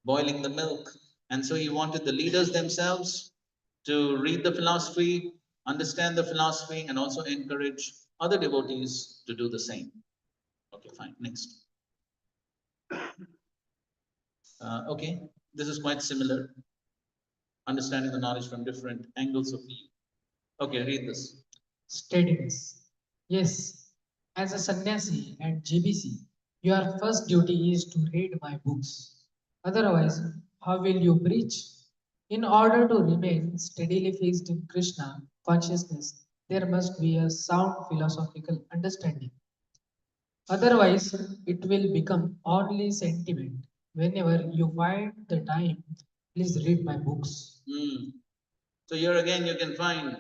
boiling the milk. And so he wanted the leaders themselves to read the philosophy, understand the philosophy, and also encourage other devotees to do the same. Okay, fine. Next. Okay, this is quite similar. Understanding the knowledge from different angles of view. Okay, read this. Steadiness. Yes, as a sannyasi and GBC, your first duty is to read my books. Otherwise, how will you preach? In order to remain steadily fixed in Krishna consciousness, there must be a sound philosophical understanding. Otherwise, it will become only sentiment. Whenever you find the time, please read my books. So here again you can find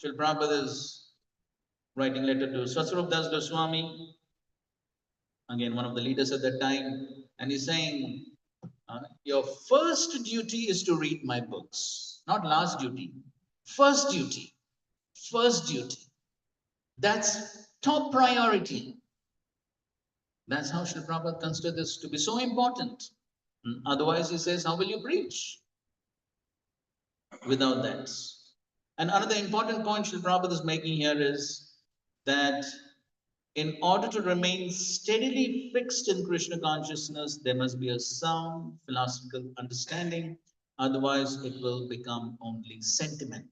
Srila Prabhupada is writing letter to Swasarup Das Goswami, again one of the leaders at that time, and he's saying, your first duty is to read my books, not last duty. First duty. First duty. That's top priority. That's how Srila Prabhupada considers this to be so important. Otherwise, he says, how will you preach without that? And another important point Srila Prabhupada is making here is that in order to remain steadily fixed in Krishna consciousness, there must be a sound philosophical understanding. Otherwise, it will become only sentiment.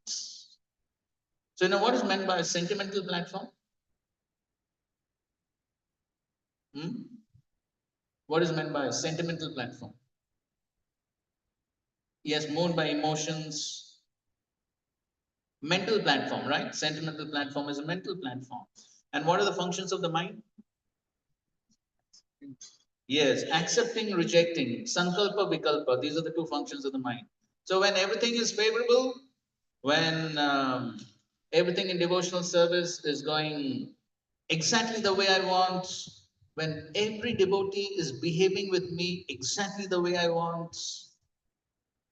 So, you know what is meant by a sentimental platform? What is meant by a sentimental platform? Yes, moved by emotions. Mental platform, right? Sentimental platform is a mental platform. And what are the functions of the mind? Yes, accepting, rejecting, sankalpa, vikalpa. These are the two functions of the mind. So when everything is favorable, when everything in devotional service is going exactly the way I want, when every devotee is behaving with me exactly the way I want,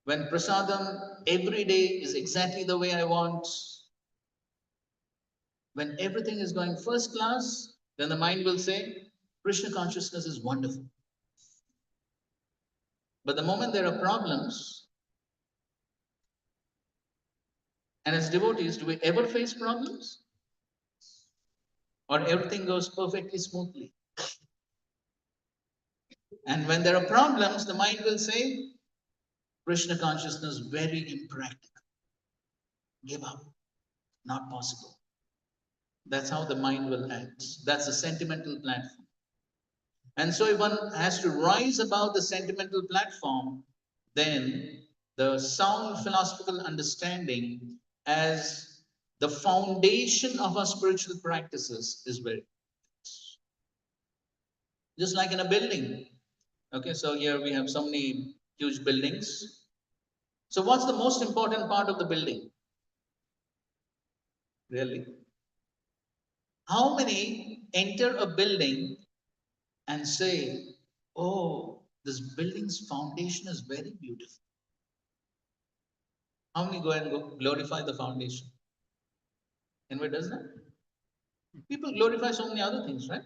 when prasadam every day is exactly the way I want, when everything is going first class, then the mind will say, Krishna consciousness is wonderful. But the moment there are problems, and as devotees, do we ever face problems? Or everything goes perfectly smoothly? And when there are problems, the mind will say, Krishna consciousness very impractical. Give up. Not possible. That's how the mind will act. That's a sentimental platform. And so if one has to rise above the sentimental platform, then the sound philosophical understanding as the foundation of our spiritual practices is very just like in a building. Okay, so here we have so many huge buildings. So what's the most important part of the building? Really? How many enter a building and say, oh, this building's foundation is very beautiful? How many go and glorify the foundation? Anybody does that? People glorify so many other things, right?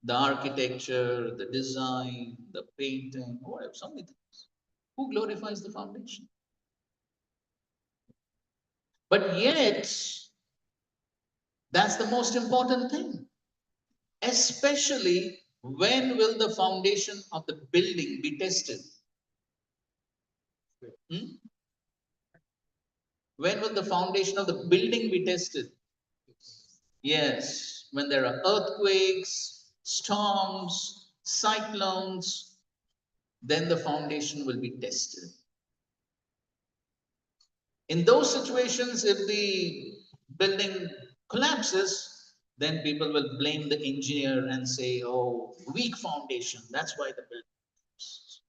The architecture, the design, the painting, whatever, so many things. Who glorifies the foundation? But yet, that's the most important thing. Especially when will the foundation of the building be tested? When will the foundation of the building be tested? Yes, when there are earthquakes, storms, cyclones, then the foundation will be tested. In those situations, if the building collapses, then people will blame the engineer and say, oh, weak foundation, that's why the building collapsed.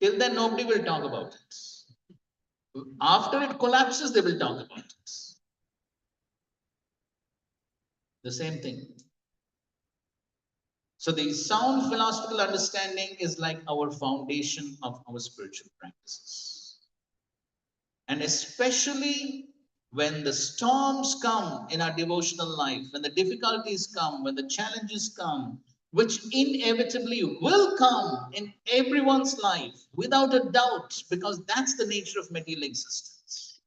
Till then, nobody will talk about it. After it collapses, they will talk about it. The same thing. So the sound philosophical understanding is like our foundation of our spiritual practices. And especially when the storms come in our devotional life, when the difficulties come, when the challenges come, which inevitably will come in everyone's life, without a doubt, because that's the nature of material existence.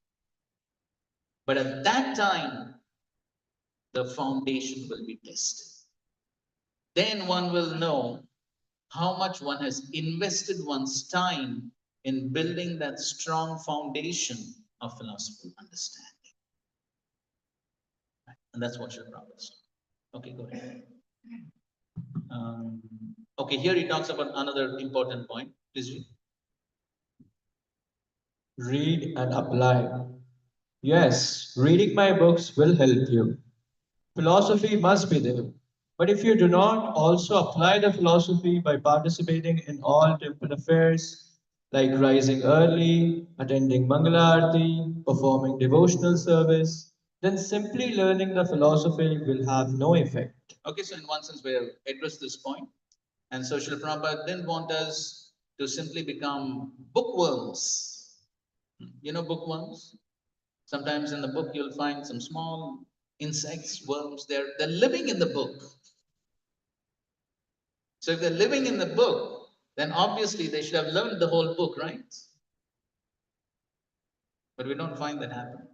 But at that time, the foundation will be tested. Then one will know how much one has invested one's time in building that strong foundation of philosophical understanding. And that's what your Prabhupada is. Okay, go ahead. Okay, here he talks about another important point. Please read. Read and apply. Yes, reading my books will help you. Philosophy must be there. But if you do not also apply the philosophy by participating in all temple affairs, like rising early, attending Mangalarti, performing devotional service, then simply learning the philosophy will have no effect. Okay, so in one sense, we have addressed this point. And so Srila Prabhupada didn't want us to simply become bookworms. You know bookworms? Sometimes in the book you'll find some small insects, worms, they're living in the book. So if they're living in the book, then obviously they should have learned the whole book, right? But we don't find that happen.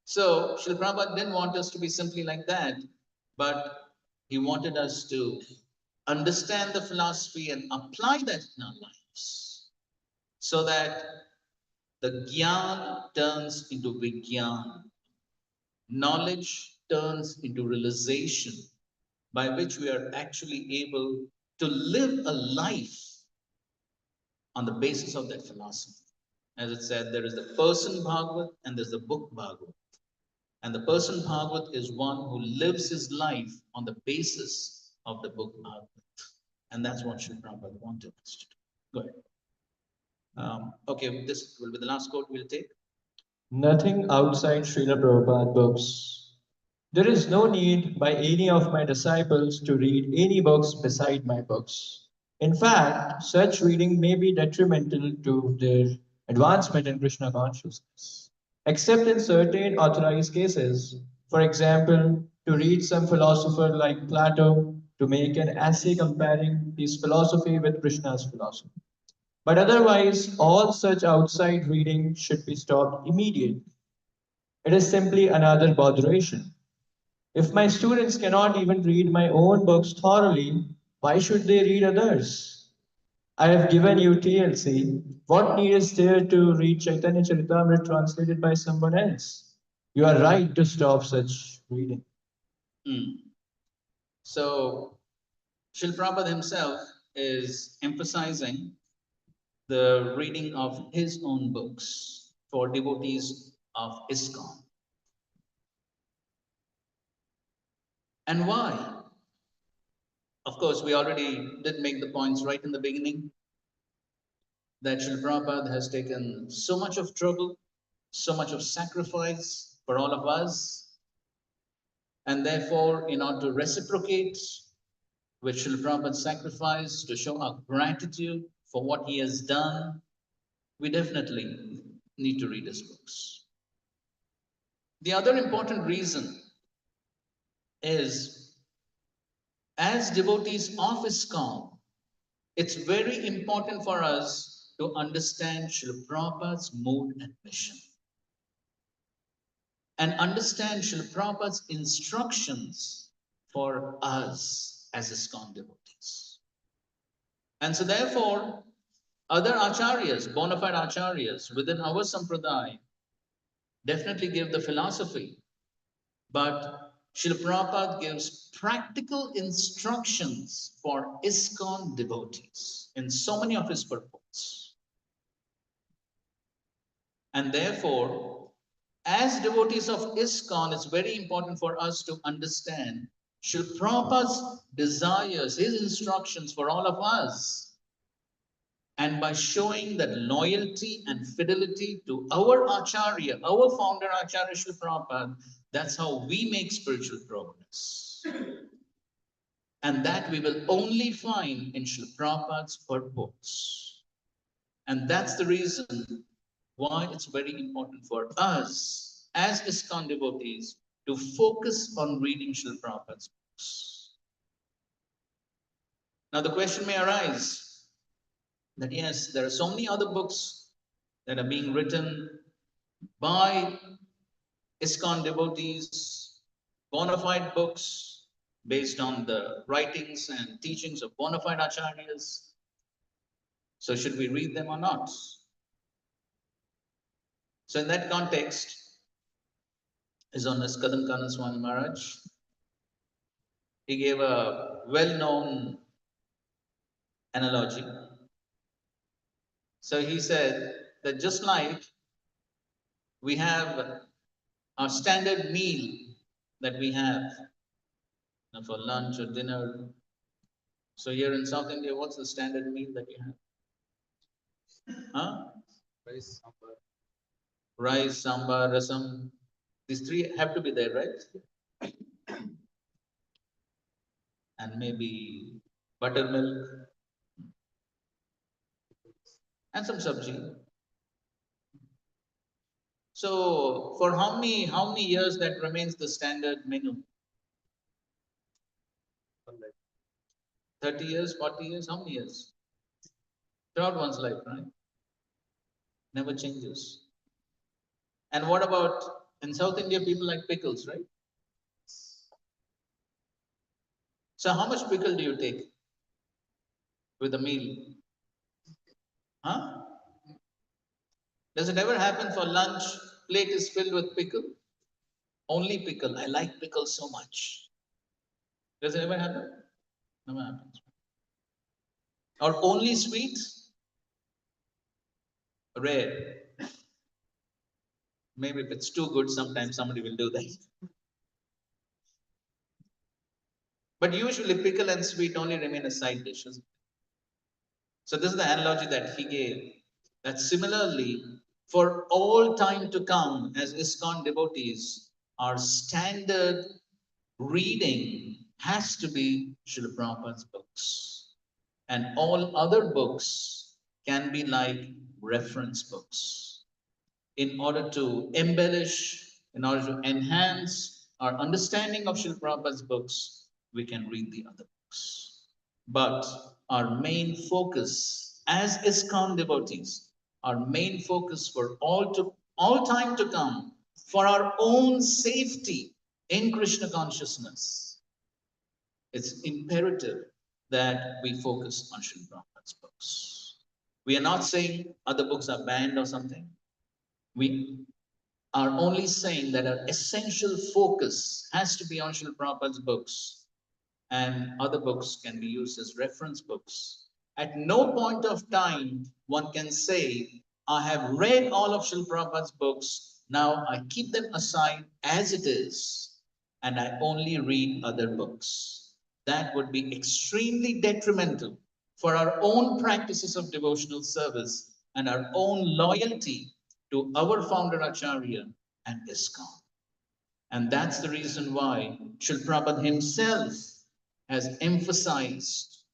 So Srila Prabhupada didn't want us to be simply like that, but he wanted us to understand the philosophy and apply that in our lives so that the gyan turns into vigyan. Knowledge turns into realization by which we are actually able to live a life on the basis of that philosophy. As it said, there is the person Bhagavat and there's the book Bhagavat. And the person Bhagavat is one who lives his life on the basis of the book Bhagavat. And that's what Srila Prabhupada wanted us to do. Go ahead. Okay, this will be the last quote we'll take. Nothing outside Srila Prabhupada books. There is no need by any of my disciples to read any books beside my books. In fact, such reading may be detrimental to their advancement in Krishna consciousness, except in certain authorized cases. For example, to read some philosopher like Plato to make an essay comparing his philosophy with Krishna's philosophy. But otherwise, all such outside reading should be stopped immediately. It is simply another botheration. If my students cannot even read my own books thoroughly, why should they read others? I have given you TLC. What need is there to read Chaitanya Charitamrita translated by someone else? You are right to stop such reading. So, Srila Prabhupada himself is emphasizing the reading of his own books for devotees of ISKCON. And why? Of course, we already did make the points right in the beginning that Srila Prabhupada has taken so much of trouble, so much of sacrifice for all of us. And therefore, in order to reciprocate with Srila Prabhupada's sacrifice, to show our gratitude for what he has done, we definitely need to read his books. The other important reason is, as devotees of ISKCON, it's very important for us to understand Srila Prabhupada's mood and mission, and understand Srila Prabhupada's instructions for us as ISKCON devotees. And so therefore, other acharyas, bona fide acharyas within our sampradaya definitely give the philosophy, but Srila Prabhupada gives practical instructions for ISKCON devotees in so many of his purports. And therefore, as devotees of ISKCON, it's very important for us to understand Srila Prabhupada's desires, his instructions for all of us. And by showing that loyalty and fidelity to our Acharya, our founder Acharya Srila Prabhupada, that's how we make spiritual progress. And that we will only find in Srila Prabhupada's purports. And that's the reason why it's very important for us as ISKCON devotees to focus on reading Srila Prabhupada's books. Now the question may arise that yes, there are so many other books that are being written by ISKCON devotees, bona fide books based on the writings and teachings of bona fide acharyas. So should we read them or not? So in that context, His Holiness Kadam Swami Maharaj, he gave a well-known analogy. So he said that just like we have our standard meal that we have for lunch or dinner. So here in South India, what's the standard meal that you have? Huh? Rice, sambar, rasam. These three have to be there, right? And maybe buttermilk and some sabji. So for how many years that remains the standard menu? 30 years, 40 years, how many years? Throughout one's life, right? Never changes. And what about in South India, people like pickles, right? So how much pickle do you take with a meal? Huh? Does it ever happen for lunch, plate is filled with pickle? Only pickle. I like pickle so much. Does it ever happen? Never happens. Or only sweet? Rare. Maybe if it's too good, sometimes somebody will do that. But usually pickle and sweet only remain as side dishes. So this is the analogy that he gave. That similarly, for all time to come, as ISKCON devotees, our standard reading has to be Srila Prabhupada's books. And all other books can be like reference books. In order to embellish, in order to enhance our understanding of Srila Prabhupada's books, we can read the other books. But our main focus as ISKCON devotees, our main focus for all time to come, for our own safety in Krishna consciousness, it's imperative that we focus on Srila Prabhupada's books. We are not saying other books are banned or something. We are only saying that our essential focus has to be on Srila Prabhupada's books, and other books can be used as reference books. At no point of time one can say, I have read all of Srila Prabhupada's books, now I keep them aside as it is, and I only read other books. That would be extremely detrimental for our own practices of devotional service and our own loyalty to our founder Acharya and ISKCON. And that's the reason why Srila Prabhupada himself has emphasized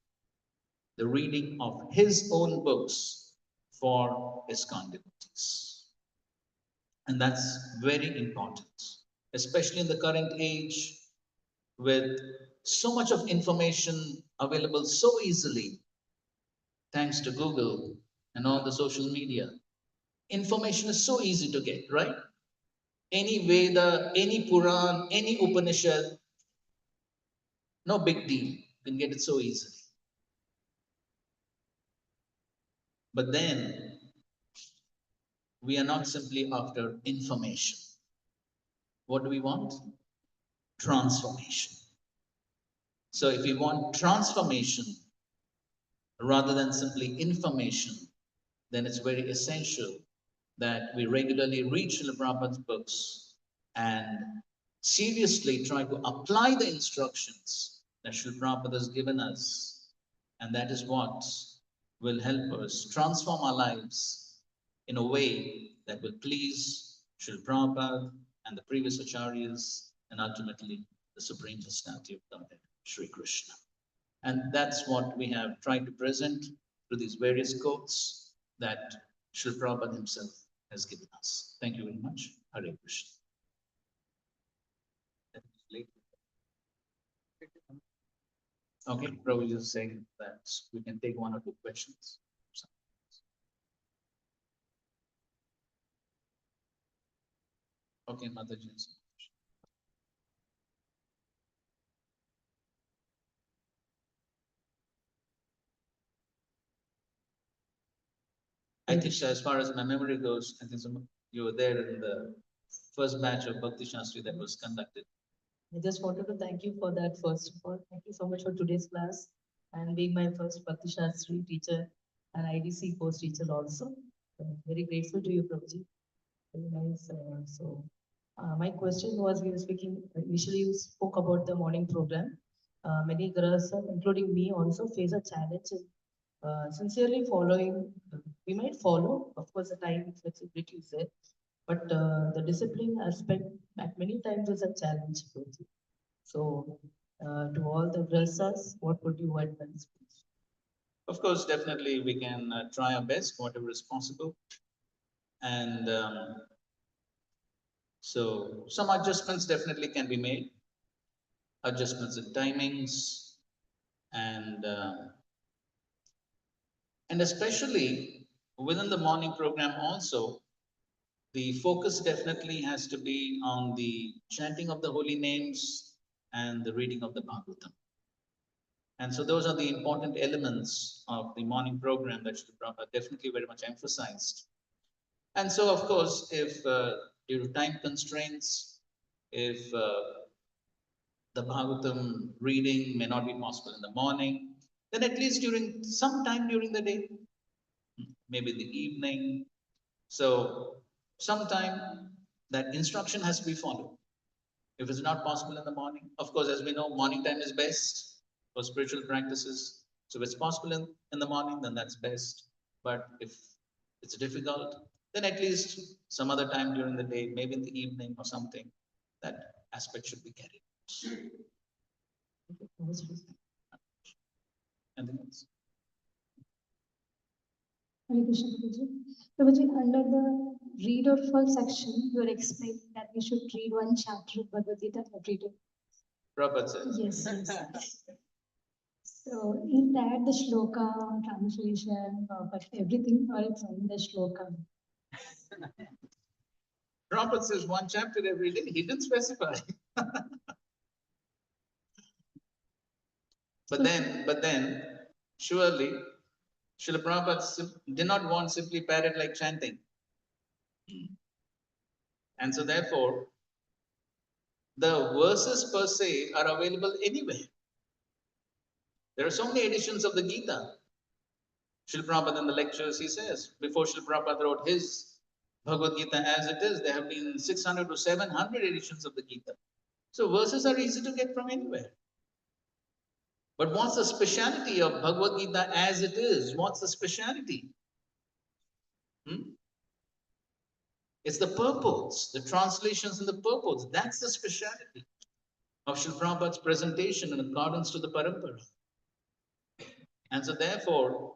the reading of his own books for ISKCON devotees. And that's very important, especially in the current age with so much of information available so easily, thanks to Google and all the social media. Information is so easy to get, right? Any Veda, any Puran, any Upanishad, no big deal. You can get it so easily. But then, we are not simply after information. What do we want? Transformation. So if we want transformation rather than simply information, then it's very essential that we regularly read Srila Prabhupada's books and seriously try to apply the instructions that Srila Prabhupada has given us. And that is what will help us transform our lives in a way that will please Srila Prabhupada and the previous acharyas and ultimately the Supreme Personality of Godhead, Sri Krishna. And that's what we have tried to present through these various quotes that Srila Prabhupada himself has given us. Thank you very much. Hare Krishna. Okay, Prabhu is saying that we can take one or two questions. Okay, Mataji. I think as far as my memory goes, I think you were there in the first batch of Bhakti Shastri that was conducted. I just wanted to thank you for that first of all. Thank you so much for today's class and being my first Bhakti Shastri teacher and IDC course teacher also. Very grateful to you, Prabhuji. Very nice. My question was, we were speaking, initially you spoke about the morning program. Many girls, including me, also face a challenge in sincerely following. We might follow, of course, the time flexibility is there, but the discipline aspect at many times is a challenge. Prabhuji. So, to all the dressers, what would you advise? Of course, definitely we can try our best, whatever is possible. And so some adjustments definitely can be made. Adjustments in timings and especially within the morning program also, the focus definitely has to be on the chanting of the holy names and the reading of the Bhagavatam. And so those are the important elements of the morning program that Srila Prabhupada definitely very much emphasized. And so, of course, if due to time constraints, if the Bhagavatam reading may not be possible in the morning, then at least during some time during the day, maybe in the evening. So sometime that instruction has to be followed. If it's not possible in the morning, of course, as we know, morning time is best for spiritual practices. So if it's possible in the morning, then that's best. But if it's difficult, then at least some other time during the day, maybe in the evening or something, that aspect should be carried. Anything else? Hare Krishna, Prabhuji. Prabhuji, under the read or fall section, you are explaining that we should read one chapter of Bhagavad Gita every day. Prabhupada says. Yes, yes. So, is that the shloka, translation, but everything, or it's only the shloka? Prabhupada says one chapter every day. He didn't specify. But then, surely, Srila Prabhupada did not want simply parrot like chanting. And so therefore, the verses per se are available anywhere. There are so many editions of the Gita. Srila Prabhupada in the lectures, he says, before Srila Prabhupada wrote his Bhagavad Gita as it is, there have been 600 to 700 editions of the Gita. So verses are easy to get from anywhere. But what's the speciality of Bhagavad Gita as it is? What's the speciality? It's the purports, the translations and the purports. That's the speciality of Srila Prabhupada's presentation in accordance to the Parampara. And so therefore,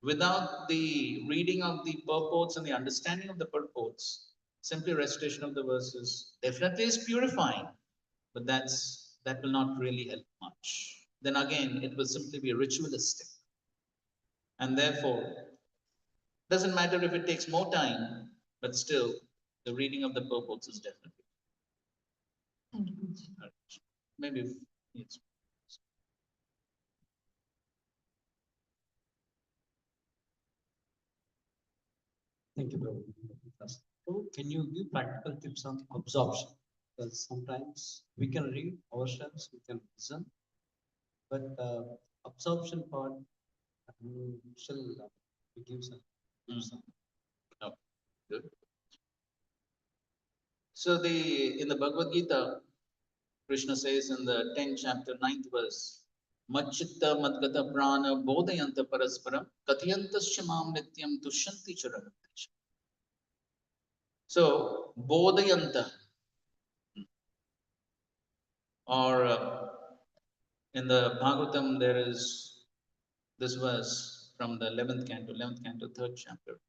without the reading of the purports and the understanding of the purports, simply recitation of the verses definitely is purifying, but that will not really help much. Then again, it will simply be ritualistic. And therefore, doesn't matter if it takes more time, but still, the reading of the purports is definitely. Thank you. Maybe yes. Thank you, Prabhu. So can you give practical tips on absorption? Because sometimes we can read ourselves, we can listen, but absorption part, shall we give some? Oh, good. So in the Bhagavad Gita, Krishna says in the 10th chapter, 9th verse, Machitta Madgata Prana Bodhayanta Parasparam Katyantasya Mam Nityam Tushanti Charagantisha. So, Bodhayanta, or in the Bhagavatam, there is this verse from the 11th canto, 3rd chapter,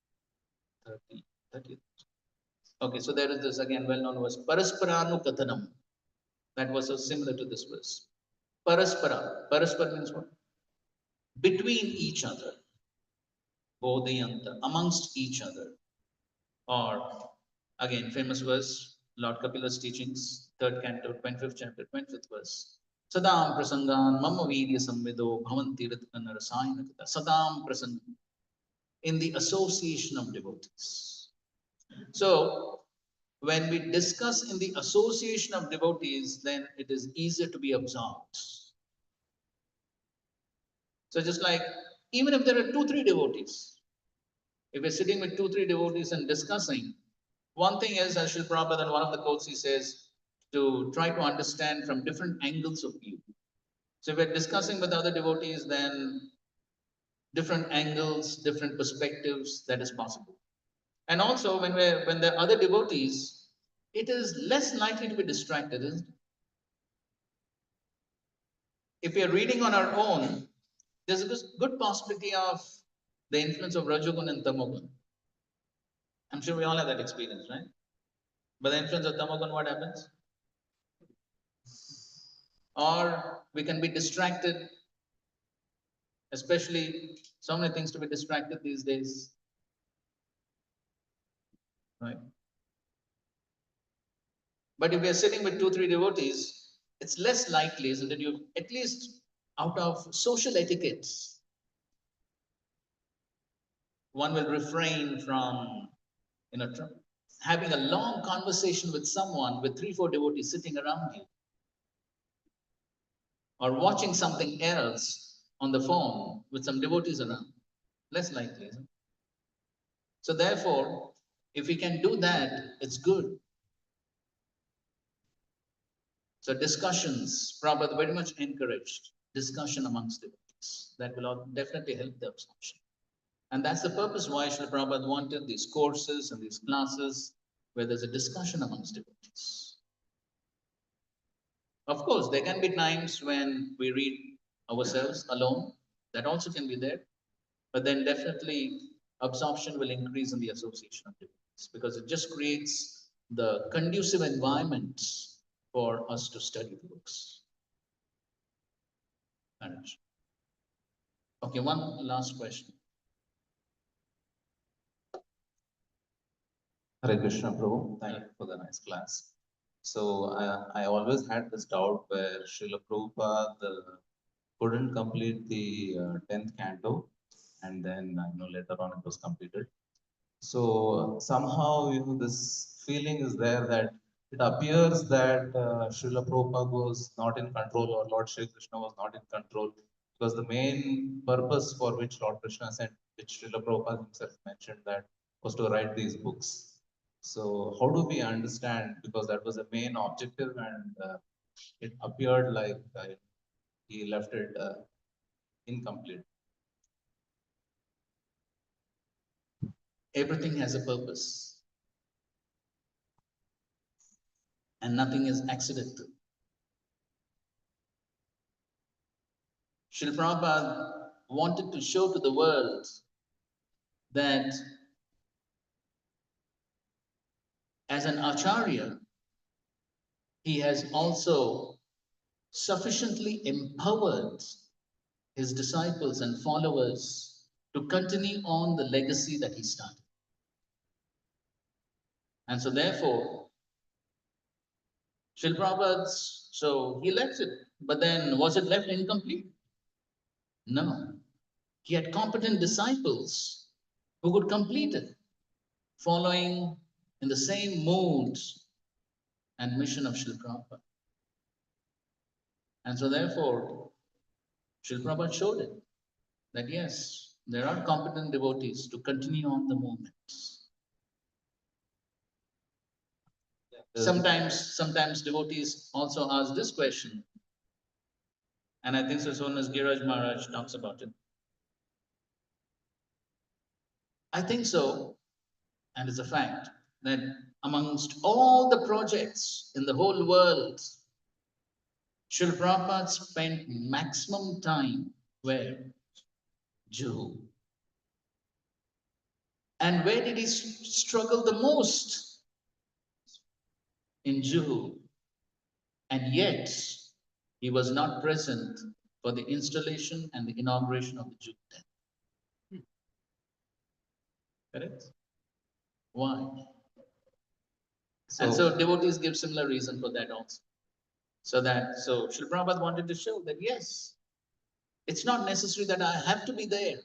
30th. Okay, so there is this again well-known verse, Parasparanu Kathanam. That was so similar to this verse. Paraspara. Paraspara means what? Between each other. Bodhayanta, amongst each other. Or again, famous verse, Lord Kapila's teachings, 3rd canto, 25th chapter, 25th verse. Sadam prasangan mama vidya samvido bhavanti ritkana rasayana. Sadam prasangan. In the association of devotees. So, when we discuss in the association of devotees, then it is easier to be absorbed. So just like, even if there are 2-3 devotees, if we're sitting with 2-3 devotees and discussing, one thing is, as Srila Prabhupada in one of the quotes he says, to try to understand from different angles of view. So if we're discussing with other devotees, then different angles, different perspectives, that is possible. And also when there are other devotees, it is less likely to be distracted, isn't it? If we are reading on our own, there's a good possibility of the influence of Rajogun and Tamogun. I'm sure we all have that experience, right? But the influence of Tamogun, what happens? Or we can be distracted, especially so many things to be distracted these days, right? But if we are sitting with 2-3 devotees, it's less likely, isn't it? You at least out of social etiquettes, one will refrain from, having a long conversation with someone with 3-4 devotees sitting around you, or watching something else on the phone with some devotees around. Less likely, isn't it? So therefore, if we can do that, it's good. So discussions, Prabhupada very much encouraged discussion amongst devotees. That will definitely help the absorption. And that's the purpose why Srila Prabhupada wanted these courses and these classes where there's a discussion amongst devotees. Of course, there can be times when we read ourselves alone. That also can be there. But then definitely absorption will increase in the association of devotees because it just creates the conducive environment for us to study the books. Okay, one last question. Hare Krishna, Prabhu. Thank you for the nice class. So I always had this doubt where Srila Prabhupada couldn't complete the 10th canto, and then later on it was completed. So somehow this feeling is there that it appears that Srila Prabhupada was not in control, or Lord Shri Krishna was not in control, because the main purpose for which Lord Krishna sent, which Srila Prabhupada himself mentioned, that was to write these books. So how do we understand, because that was the main objective, and it appeared like he left it incomplete. Everything has a purpose. And nothing is accidental. Srila Prabhupada wanted to show to the world that as an acharya, he has also sufficiently empowered his disciples and followers to continue on the legacy that he started. And so therefore, Srila Prabhupada, so he left it, but then was it left incomplete? No. He had competent disciples who could complete it, following in the same mood and mission of Srila Prabhupada. And so therefore, Srila Prabhupada showed it, that yes, there are competent devotees to continue on the movement. Sometimes devotees also ask this question, And I think so soon as Giraj Maharaj talks about it. I think so, and it's a fact, that amongst all the projects in the whole world, Srila Prabhupada spent maximum time where? Juhu. And where did he struggle the most? In Juhu. And yet, he was not present for the installation and the inauguration of the Juhu temple. Correct? Why? And so devotees give similar reason for that also. So Srila Prabhupada wanted to show that yes, it's not necessary that I have to be there.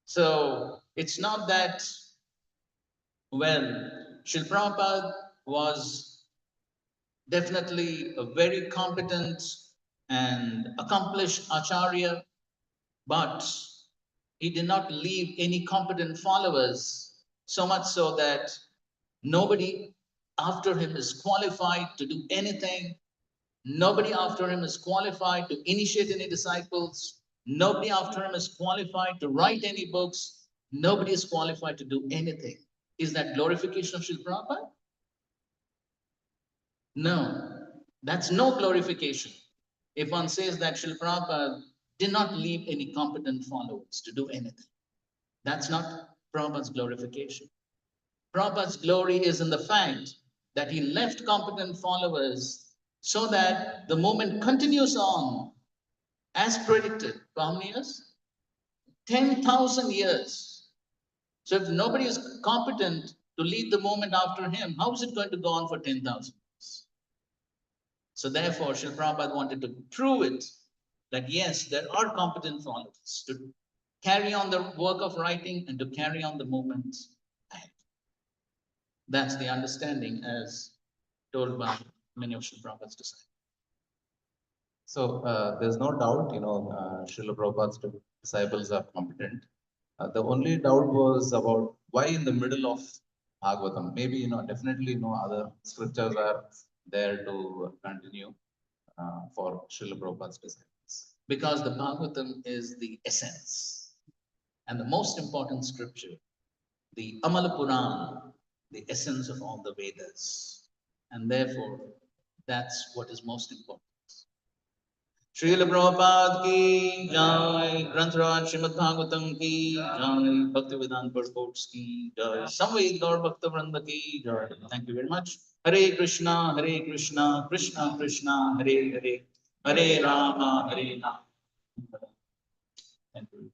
So it's not that, well, Srila Prabhupada was definitely a very competent and accomplished acharya, but he did not leave any competent followers, so much so that nobody after him is qualified to do anything. Nobody after him is qualified to initiate any disciples. Nobody after him is qualified to write any books. Nobody is qualified to do anything. Is that glorification of Srila Prabhupada? No, that's no glorification. If one says that Srila Prabhupada did not leave any competent followers to do anything, that's not Prabhupada's glorification. Prabhupada's glory is in the fact that he left competent followers so that the movement continues on as predicted. For how many years? 10,000 years. So if nobody is competent to lead the movement after him, how is it going to go on for 10,000 years? So therefore, Srila Prabhupada wanted to prove it that yes, there are competent followers to carry on the work of writing and to carry on the movement. That's the understanding as told by many of Srila Prabhupada's disciples. So there's no doubt, Srila Prabhupada's disciples are competent. The only doubt was about why in the middle of Bhagavatam. Maybe, definitely, other scriptures are there to continue for Srila Prabhupada's disciples. Because the Bhagavatam is the essence and the most important scripture, the Amala Puran, the essence of all the Vedas. And therefore, that's what is most important. Srila Prabhupada ki jai, Granth Raj Srimad Bhagavatam ki jai, Bhaktivedanta Purports ki jai, Samved Gaur Bhakta Vranda ki jai. Thank you very much. Hare Krishna, Krishna Krishna, Hare Hare, Hare Rama, Hare Rama. Thank you.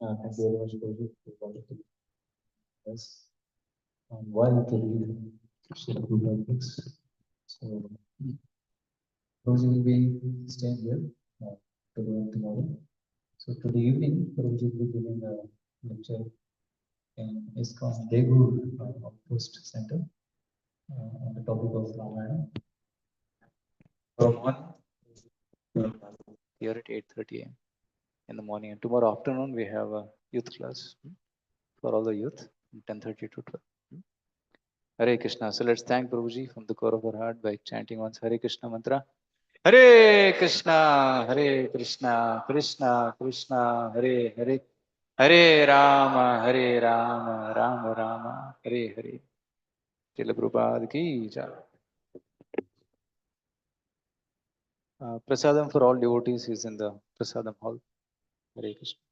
Thank you very much, Prabhuji, for wonderful. Yes. And while to read Srila Prabhupada books. So, Prabhuji will be staying here tomorrow. So today evening, Prabhuji will be giving a lecture in ISKCON Degur Outpost Center on the topic of Ramayana. Here at 8:30 a.m. in the morning, and tomorrow afternoon we have a youth class for all the youth, 10:30 to 12. Hare Krishna. So let's thank Prabhuji from the core of our heart by chanting once Hare Krishna mantra. Hare Krishna, Krishna Krishna, Hare Hare, Hare Rama, Rama Rama, Hare Hare. Srila Prabhupada ki jai. Prasadam for all devotees is in the Prasadam hall. Hare Krishna.